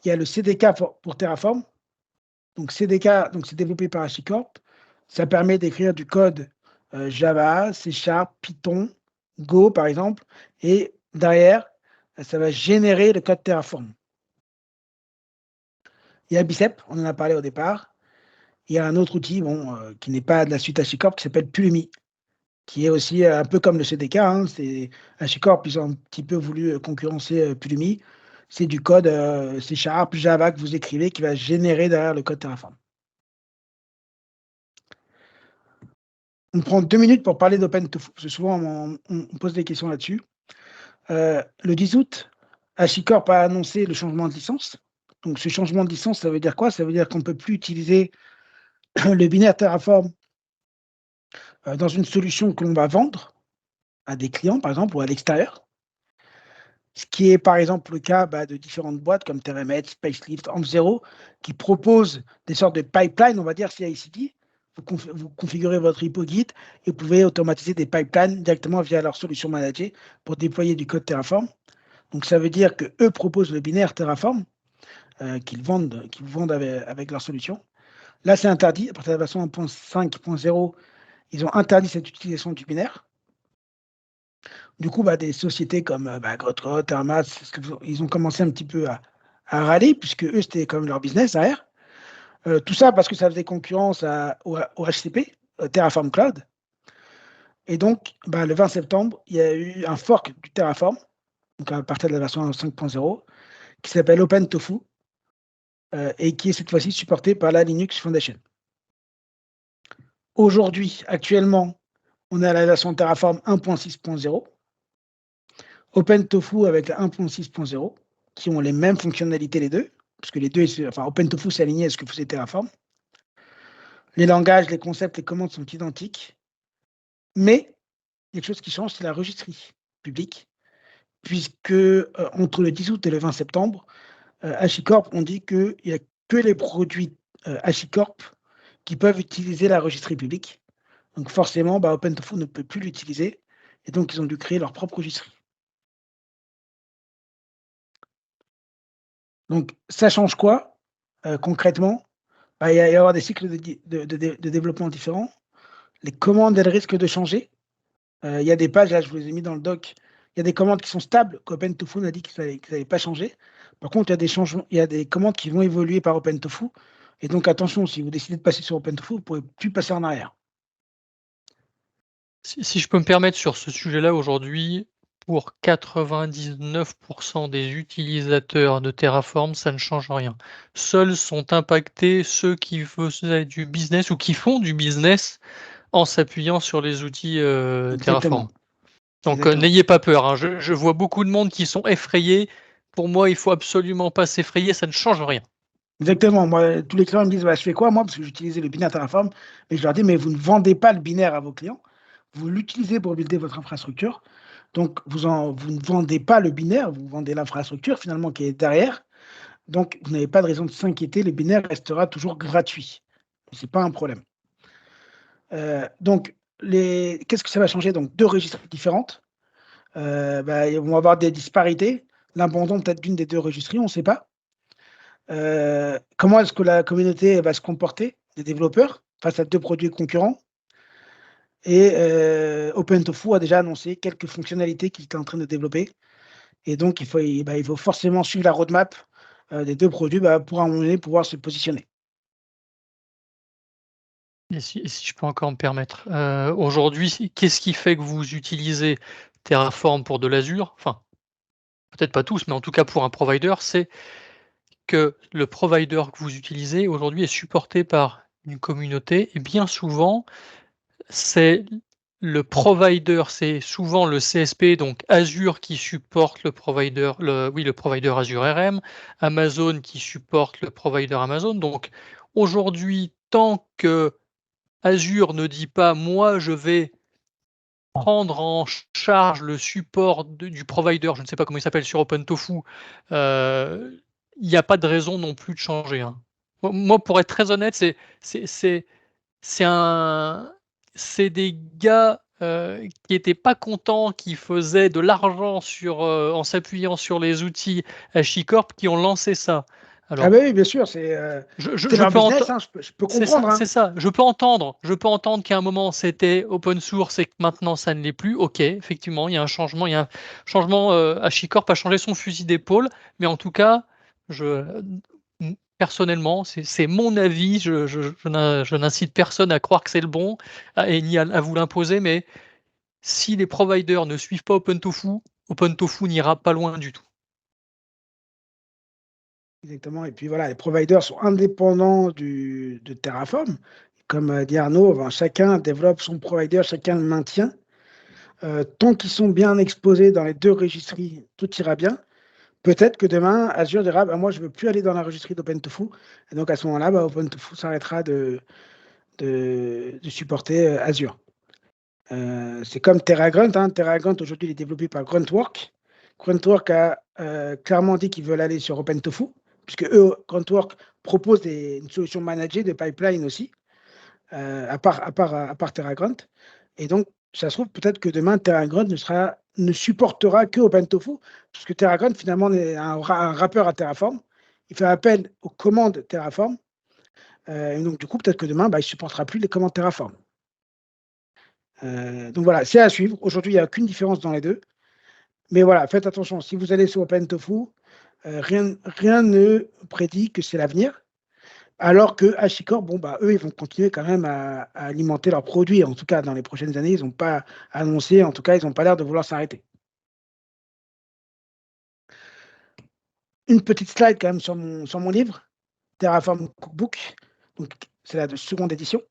Il y a le CDK pour Terraform. Donc, CDK, c'est développé par HashiCorp. Ça permet d'écrire du code Java, C#, Python, Go, par exemple. Et derrière, ça va générer le code Terraform. Il y a Bicep, on en a parlé au départ. Il y a un autre outil qui n'est pas de la suite HashiCorp qui s'appelle Pulumi, qui est aussi un peu comme le CDK. C'est HashiCorp, ils ont un petit peu voulu concurrencer Pulumi. C'est du code C#, Java que vous écrivez qui va générer derrière le code Terraform. On prend 2 minutes pour parler d'OpenTofu, parce que souvent on pose des questions là-dessus. Le 10 août, HashiCorp a annoncé le changement de licence. Donc ce changement de licence, ça veut dire quoi? Ça veut dire qu'on ne peut plus utiliser le binaire Terraform dans une solution que l'on va vendre à des clients, par exemple, ou à l'extérieur. Ce qui est par exemple le cas de différentes boîtes comme Terramed, Spacelift, AmpZero, qui proposent des sortes de pipelines, on va dire CI/CD. Vous configurez votre repo Git et vous pouvez automatiser des pipelines directement via leur solution managée pour déployer du code Terraform. Donc ça veut dire qu'eux proposent le binaire Terraform qu'ils vendent avec leur solution. Là, c'est interdit. À partir de la version 1.5.0, ils ont interdit cette utilisation du binaire. Du coup, des sociétés comme Grotro, Thermat, ils ont commencé un petit peu à râler, puisque eux, c'était comme leur business derrière. Tout ça parce que ça faisait concurrence au HCP, Terraform Cloud. Et donc, le 20 septembre, il y a eu un fork du Terraform, donc à partir de la version 5.0, qui s'appelle OpenTofu, et qui est cette fois-ci supporté par la Linux Foundation. Aujourd'hui, actuellement, on est à la version Terraform 1.6.0, OpenTofu avec la 1.6.0, qui ont les mêmes fonctionnalités les deux, parce que les deux, OpenTofu s'est aligné à ce que faisait Terraform. Les langages, les concepts, les commandes sont identiques, mais quelque chose qui change, c'est la registrie publique, puisque entre le 10 août et le 20 septembre, HashiCorp ont dit qu'il n'y a que les produits HashiCorp qui peuvent utiliser la registrie publique. Donc forcément, OpenTofu ne peut plus l'utiliser, et donc ils ont dû créer leur propre registrie. Donc ça change quoi concrètement? Il va y avoir des cycles de développement différents. Les commandes, elles risquent de changer. Il y a des pages, là je vous les ai mis dans le doc, il y a des commandes qui sont stables, qu'OpenTofu a dit que ça n'allait pas changer. Par contre, il y a des changements, il y a des commandes qui vont évoluer par OpenTofu. Et donc attention, si vous décidez de passer sur OpenTofu, vous ne pourrez plus passer en arrière. Si je peux me permettre sur ce sujet-là, aujourd'hui, pour 99% des utilisateurs de Terraform, ça ne change rien. Seuls sont impactés ceux qui faisaient du business ou qui font du business en s'appuyant sur les outils Terraform. Donc n'ayez pas peur, hein. Je vois beaucoup de monde qui sont effrayés. Pour moi, il faut absolument pas s'effrayer, ça ne change rien. Exactement. Moi, tous les clients me disent je fais quoi moi, parce que j'utilisais le binaire Terraform, et je leur dis mais vous ne vendez pas le binaire à vos clients, vous l'utilisez pour builder votre infrastructure. Donc vous ne vendez pas le binaire, vous vendez l'infrastructure finalement qui est derrière. Donc vous n'avez pas de raison de s'inquiéter, le binaire restera toujours gratuit. Ce n'est pas un problème. Donc qu'est-ce que ça va changer? Donc deux registres différentes. Ils vont avoir des disparités. L'abandon peut-être d'une des deux registries, on ne sait pas. Comment est-ce que la communauté va se comporter, des développeurs, face à deux produits concurrents? Et OpenTofu a déjà annoncé quelques fonctionnalités qu'il est en train de développer. Et donc, il faut forcément suivre la roadmap des deux produits pour à un moment donné pouvoir se positionner. Et si je peux encore me permettre, aujourd'hui, qu'est-ce qui fait que vous utilisez Terraform pour de l'Azure? Enfin, peut-être pas tous, mais en tout cas pour un provider, c'est que le provider que vous utilisez aujourd'hui est supporté par une communauté et bien souvent, c'est le provider, c'est souvent le CSP, donc Azure qui supporte le provider Azure RM, Amazon qui supporte le provider Amazon. Donc aujourd'hui, tant que Azure ne dit pas moi je vais prendre en charge le support du provider, je ne sais pas comment il s'appelle sur OpenTofu, il n'y a pas de raison non plus de changer, hein. Moi, pour être très honnête, c'est des gars qui n'étaient pas contents, qui faisaient de l'argent en s'appuyant sur les outils HashiCorp qui ont lancé ça. Alors, oui, bien sûr, c'est leur business, je peux comprendre. C'est ça, je peux entendre qu'à un moment c'était open source et que maintenant ça ne l'est plus. Ok, effectivement, il y a un changement, HashiCorp a changé son fusil d'épaule, mais en tout cas, personnellement, c'est mon avis, je n'incite personne à croire que c'est le bon et ni à vous l'imposer, mais si les providers ne suivent pas OpenTofu n'ira pas loin du tout. Exactement. Et puis voilà, les providers sont indépendants de Terraform. Comme dit Arnaud, chacun développe son provider, chacun le maintient. Tant qu'ils sont bien exposés dans les deux registries, tout ira bien. Peut-être que demain, Azure dira moi, je ne veux plus aller dans la registrie d'OpenTofu. Et donc à ce moment-là, OpenTofu s'arrêtera de supporter Azure. C'est comme TerraGrunt. TerraGrunt, aujourd'hui, il est développé par Gruntwork. Gruntwork a clairement dit qu'ils veulent aller sur OpenTofu, puisque eux, Gruntwork propose une solution managée de pipeline aussi, à part TerraGrunt. Et donc, ça se trouve peut-être que demain, TerraGrunt ne supportera que OpenTofu, puisque TerraGrunt, finalement, est un wrapper à Terraform. Il fait appel aux commandes Terraform. Et donc, du coup, peut-être que demain, il ne supportera plus les commandes Terraform. Donc voilà, c'est à suivre. Aujourd'hui, il n'y a aucune différence dans les deux. Mais voilà, faites attention. Si vous allez sur OpenTofu, rien ne prédit que c'est l'avenir. Alors que HashiCorp, bon, bah, eux, ils vont continuer quand même à alimenter leurs produits. En tout cas, dans les prochaines années, ils n'ont pas annoncé, en tout cas, ils n'ont pas l'air de vouloir s'arrêter. Une petite slide quand même sur mon livre, Terraform Cookbook. Donc, c'est la seconde édition,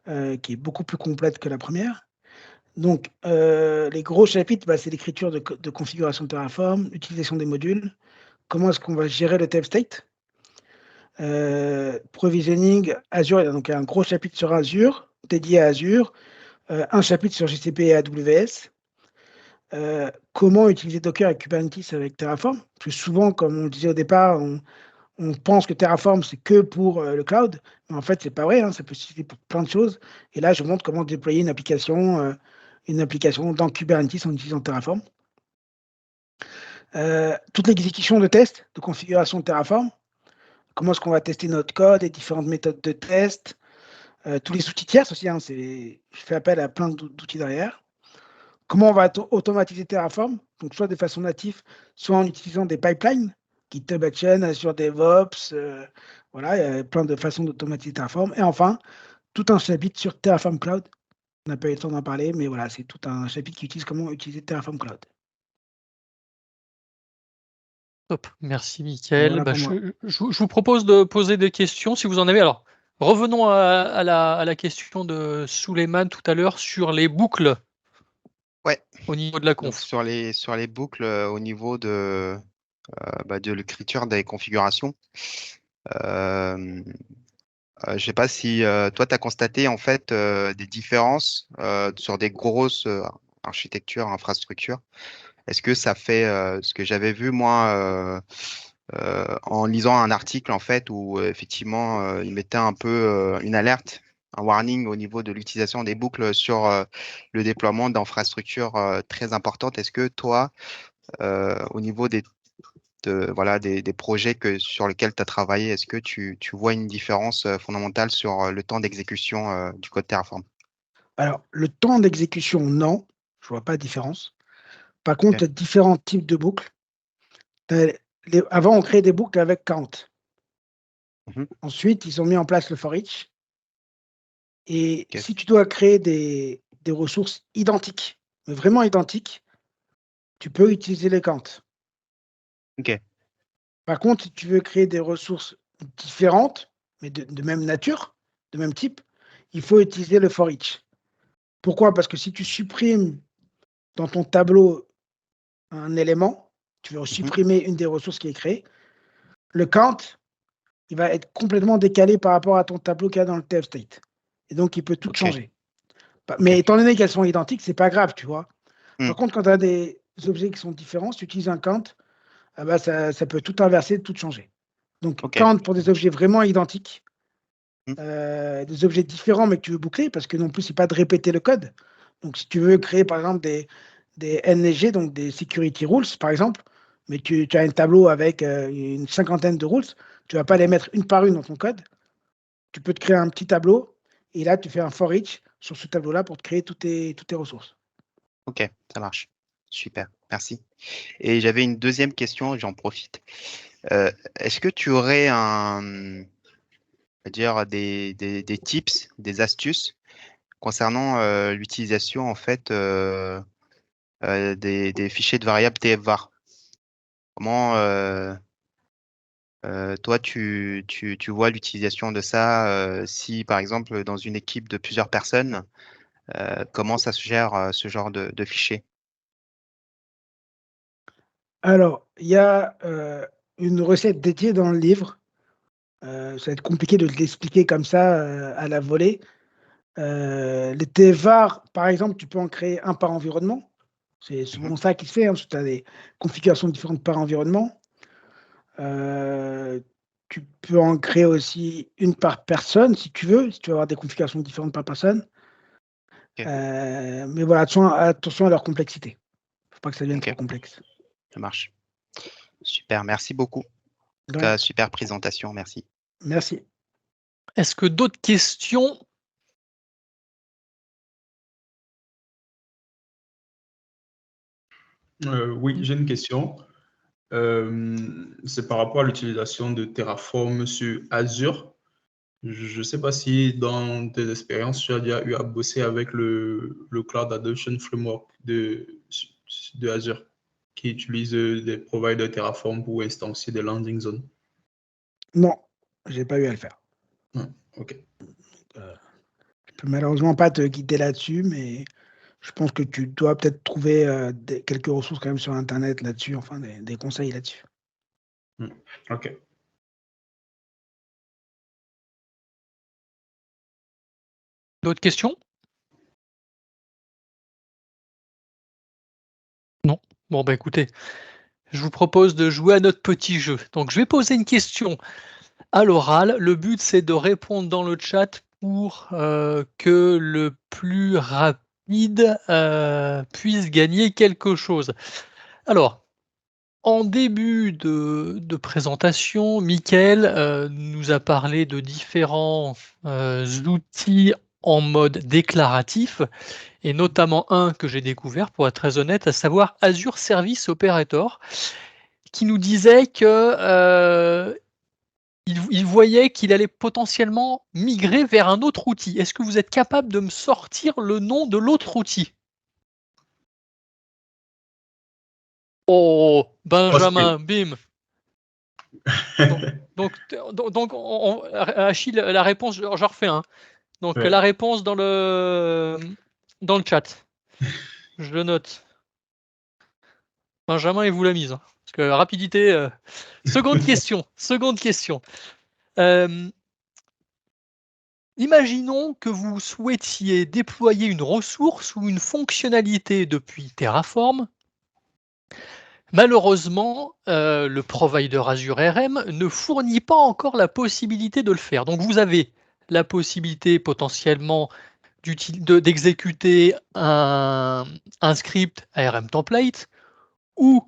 qui est beaucoup plus complète que la première. Donc, les gros chapitres, bah, c'est l'écriture de configuration de Terraform, l'utilisation des modules, comment est-ce qu'on va gérer le temp state, provisioning, Azure, il y a donc un gros chapitre sur Azure, dédié à Azure, un chapitre sur GCP et AWS, comment utiliser Docker et Kubernetes avec Terraform, parce que souvent, comme on le disait au départ, on pense que Terraform, c'est que pour le cloud, mais en fait, c'est pas vrai, hein, ça peut s'utiliser pour plein de choses. Et là, je montre comment déployer une application dans Kubernetes en utilisant Terraform. Toute l'exécution de tests, de configuration de Terraform, comment est-ce qu'on va tester notre code et différentes méthodes de test, tous les outils tiers aussi, hein, je fais appel à plein d'outils derrière. Comment on va automatiser Terraform, donc soit de façon native, soit en utilisant des pipelines, GitHub Action, Azure DevOps, voilà, il y a plein de façons d'automatiser Terraform. Et enfin, tout un chapitre sur Terraform Cloud. On n'a pas eu le temps d'en parler, mais voilà, c'est tout un chapitre qui utilise comment utiliser Terraform Cloud. Top, merci Mickaël. Voilà Bah, pour moi. je vous propose de poser des questions si vous en avez. Alors, revenons à la question de Souleymane tout à l'heure sur les boucles Ouais. au niveau de la Donc conf. sur les boucles au niveau de l'écriture des configurations. Je ne sais pas si toi, tu as constaté en fait des différences sur des grosses architectures, infrastructures. Est-ce que ça fait ce que j'avais vu moi en lisant un article en fait où effectivement il mettait un peu une alerte, un warning au niveau de l'utilisation des boucles sur le déploiement d'infrastructures très importantes. Est-ce que toi, au niveau des projets sur lesquels tu as travaillé, est-ce que tu vois une différence fondamentale sur le temps d'exécution du code Terraform? Alors, le temps d'exécution, non, je ne vois pas de différence. Par contre, Ok. tu as différents types de boucles. Avant, on créait des boucles avec count. Mhm. Ensuite, ils ont mis en place le for each. Et Ok. si tu dois créer des ressources identiques, mais vraiment identiques, tu peux utiliser les count. Ok. Par contre, si tu veux créer des ressources différentes, mais de même nature, de même type, il faut utiliser le for each. Pourquoi? Parce que si tu supprimes dans ton tableau un élément, tu veux Mhm. supprimer une des ressources qui est créée, le count, il va être complètement décalé par rapport à ton tableau qu'il y a dans le temp state. Et donc, il peut tout Ok. changer. Mais étant donné qu'elles sont identiques, c'est pas grave, tu vois. Hmm. Par contre, quand tu as des objets qui sont différents, si tu utilises un count, ah bah, ça peut tout inverser, tout changer. Donc, Ok. count pour des objets vraiment identiques, Hmm. des objets différents, mais que tu veux boucler, parce que non plus, c'est pas de répéter le code. Donc, si tu veux créer, par exemple, des NSG, donc des security rules, par exemple, mais tu as un tableau avec une cinquantaine de rules, tu vas pas les mettre une par une dans ton code. Tu peux te créer un petit tableau, et là, tu fais un for each sur ce tableau-là pour te créer toutes tes ressources. Ok, ça marche. Super, merci. Et j'avais une deuxième question, j'en profite. Est-ce que tu aurais des tips, des astuces concernant l'utilisation en fait des fichiers de variables TF-var? Comment toi tu vois l'utilisation de ça si par exemple dans une équipe de plusieurs personnes, comment ça se gère ce genre de fichiers? Alors, il y a une recette dédiée dans le livre. Ça va être compliqué de l'expliquer comme ça à la volée. Les TVAR, par exemple, tu peux en créer un par environnement. C'est Mhm. souvent ça qui se fait, hein, parce que tu as des configurations différentes par environnement. Euh, Tu peux en créer aussi une par personne, si tu veux avoir des configurations différentes par personne. Ok, Mais voilà, attention à leur complexité. Il ne faut pas que ça devienne ok, trop complexe. ça marche. Super, merci beaucoup. En tout De rien. cas, super présentation, merci. Merci. Est-ce que d'autres questions Oui, j'ai une question. C'est par rapport à l'utilisation de Terraform sur Azure. Je ne sais pas si dans tes expériences, tu as déjà eu à bosser avec le Cloud Adoption Framework de Azure, qui utilise des providers Terraform pour instancier des landing zones. Non, j'ai pas eu à le faire. Ok. Je peux malheureusement pas te guider là-dessus, mais je pense que tu dois peut-être trouver quelques ressources quand même sur Internet là-dessus, enfin des conseils là-dessus. Ok. D'autres questions? Non. Bon, bah écoutez, je vous propose de jouer à notre petit jeu. Donc, je vais poser une question à l'oral. Le but, c'est de répondre dans le chat pour que le plus rapide puisse gagner quelque chose. Alors, en début de présentation, Mickaël nous a parlé de différents outils en mode déclaratif, et notamment un que j'ai découvert, pour être très honnête, à savoir Azure Service Operator, qui nous disait que il voyait qu'il allait potentiellement migrer vers un autre outil. Est-ce que vous êtes capable de me sortir le nom de l'autre outil? Oh, Benjamin, bim. Donc, Achille, la réponse, je refais un. Donc, Ouais. la réponse dans le chat. Je le note. Benjamin, il vous l'a mise. Parce que rapidité. Seconde question. Imaginons que vous souhaitiez déployer une ressource ou une fonctionnalité depuis Terraform. Malheureusement, le provider Azure RM ne fournit pas encore la possibilité de le faire. Donc vous avez la possibilité potentiellement d'exécuter un script ARM template ou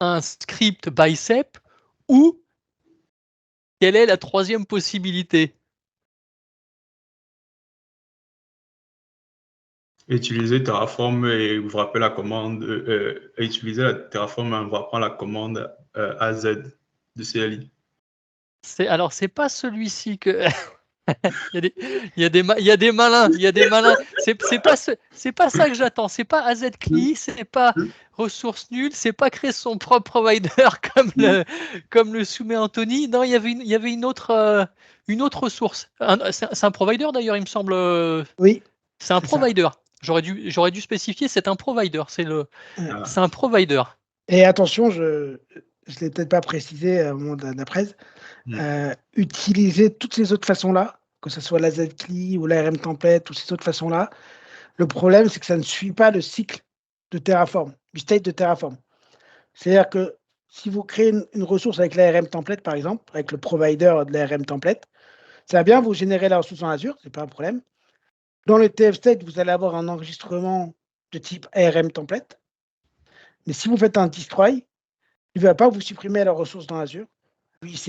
un script bicep, ou quelle est la troisième possibilité? Utiliser Terraform et vous rappelez la commande, utiliser la Terraform et vous apprendre la commande AZ de CLI. Alors, c'est pas celui-ci que. Il y a des malins. C'est pas ça que j'attends. C'est pas AZCLI, c'est pas ressources nulles, c'est pas créer son propre provider comme le soumet Anthony. Non, il y avait une autre ressource. C'est un provider d'ailleurs, il me semble. Oui. C'est un provider. J'aurais dû spécifier, c'est un provider. C'est un provider. Et attention, je ne l'ai peut-être pas précisé au moment de la presse, utiliser toutes ces autres façons-là, que ce soit la ZCLI ou l'ARM template ou ces autres façons-là, le problème, c'est que ça ne suit pas le cycle de Terraform, du state de Terraform. C'est-à-dire que si vous créez une ressource avec l'ARM template, par exemple, avec le provider de l'ARM template, ça va bien vous générer la ressource en Azure, ce n'est pas un problème. Dans le TF state, vous allez avoir un enregistrement de type ARM template. Mais si vous faites un destroy, il ne va pas vous supprimer la ressource dans Azure. Lui,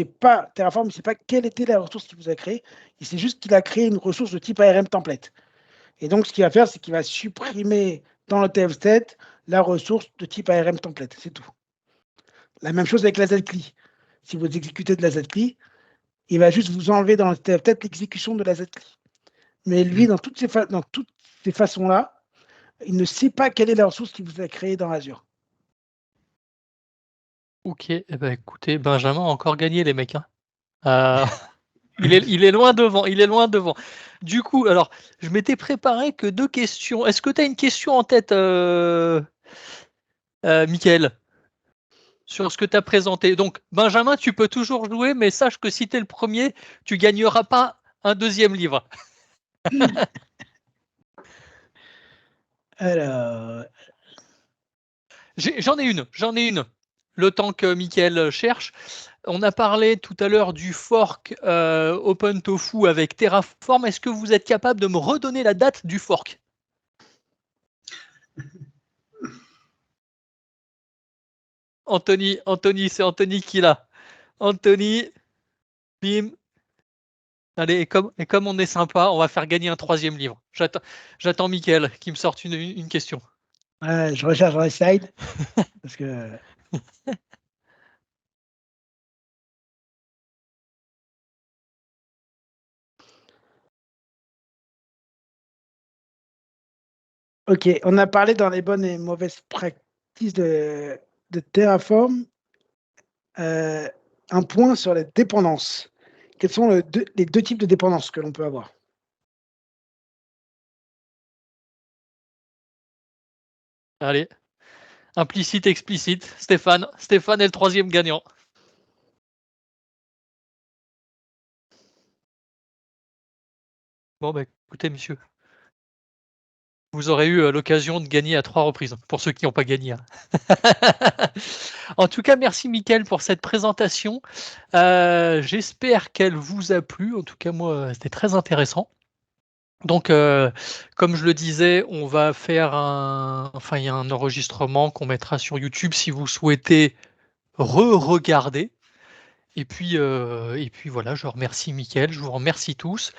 Terraform, il ne sait pas quelle était la ressource qu'il vous a créée. Il sait juste qu'il a créé une ressource de type ARM template. Et donc, ce qu'il va faire, c'est qu'il va supprimer dans le TF state la ressource de type ARM template. C'est tout. La même chose avec la ZCLI. Si vous exécutez de la ZCLI, il va juste vous enlever dans le TF state l'exécution de la ZCLI. Mais lui, dans toutes ces façons-là, il ne sait pas quelle est la ressource qu'il vous a créée dans Azure. Ok, eh ben, écoutez, Benjamin a encore gagné, les mecs. Il est loin devant. Du coup, alors, je m'étais préparé que 2 questions. Est-ce que tu as une question en tête, Mickaël, sur ce que tu as présenté? Donc, Benjamin, tu peux toujours jouer, mais sache que si tu es le premier, tu gagneras pas un deuxième livre. Alors, J'en ai une. Le temps que Mickaël cherche. On a parlé tout à l'heure du fork OpenTofu avec Terraform. Est-ce que vous êtes capable de me redonner la date du fork? Anthony, c'est Anthony qui l'a. Anthony, bim. Allez, et comme on est sympa, on va faire gagner un 3e livre. J'attends Mickaël qui me sorte une question. Je recherche dans les slides. Parce que... Ok, on a parlé dans les bonnes et mauvaises pratiques de Terraform. Un point sur les dépendances. Quels sont les deux types de dépendances que l'on peut avoir? Allez, implicite, explicite. Stéphane est le troisième gagnant. Bon, bah, écoutez, monsieur. Vous aurez eu l'occasion de gagner à 3 reprises, pour ceux qui n'ont pas gagné. En tout cas, merci Mickaël pour cette présentation. J'espère qu'elle vous a plu. En tout cas, moi, c'était très intéressant. Donc, comme je le disais, on va faire il y a un enregistrement qu'on mettra sur YouTube si vous souhaitez re-regarder. Et puis voilà, je remercie Mickaël, je vous remercie tous.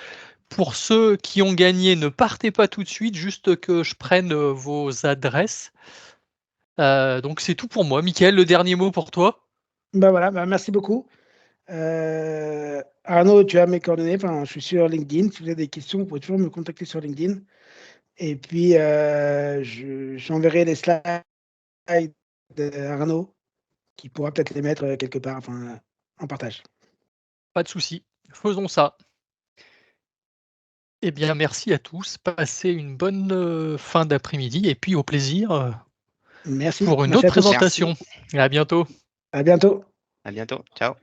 Pour ceux qui ont gagné, ne partez pas tout de suite, juste que je prenne vos adresses. Donc c'est tout pour moi. Mickaël, le dernier mot pour toi? Voilà, merci beaucoup. Arnaud, tu as mes coordonnées. Je suis sur LinkedIn. Si vous avez des questions, vous pouvez toujours me contacter sur LinkedIn. Et puis, j'enverrai les slides d'Arnaud qui pourra peut-être les mettre quelque part, en partage. Pas de souci, faisons ça. Eh bien, merci à tous. Passez une bonne fin d'après-midi et puis au plaisir merci. Pour une autre présentation. À bientôt. À bientôt. À bientôt. Ciao.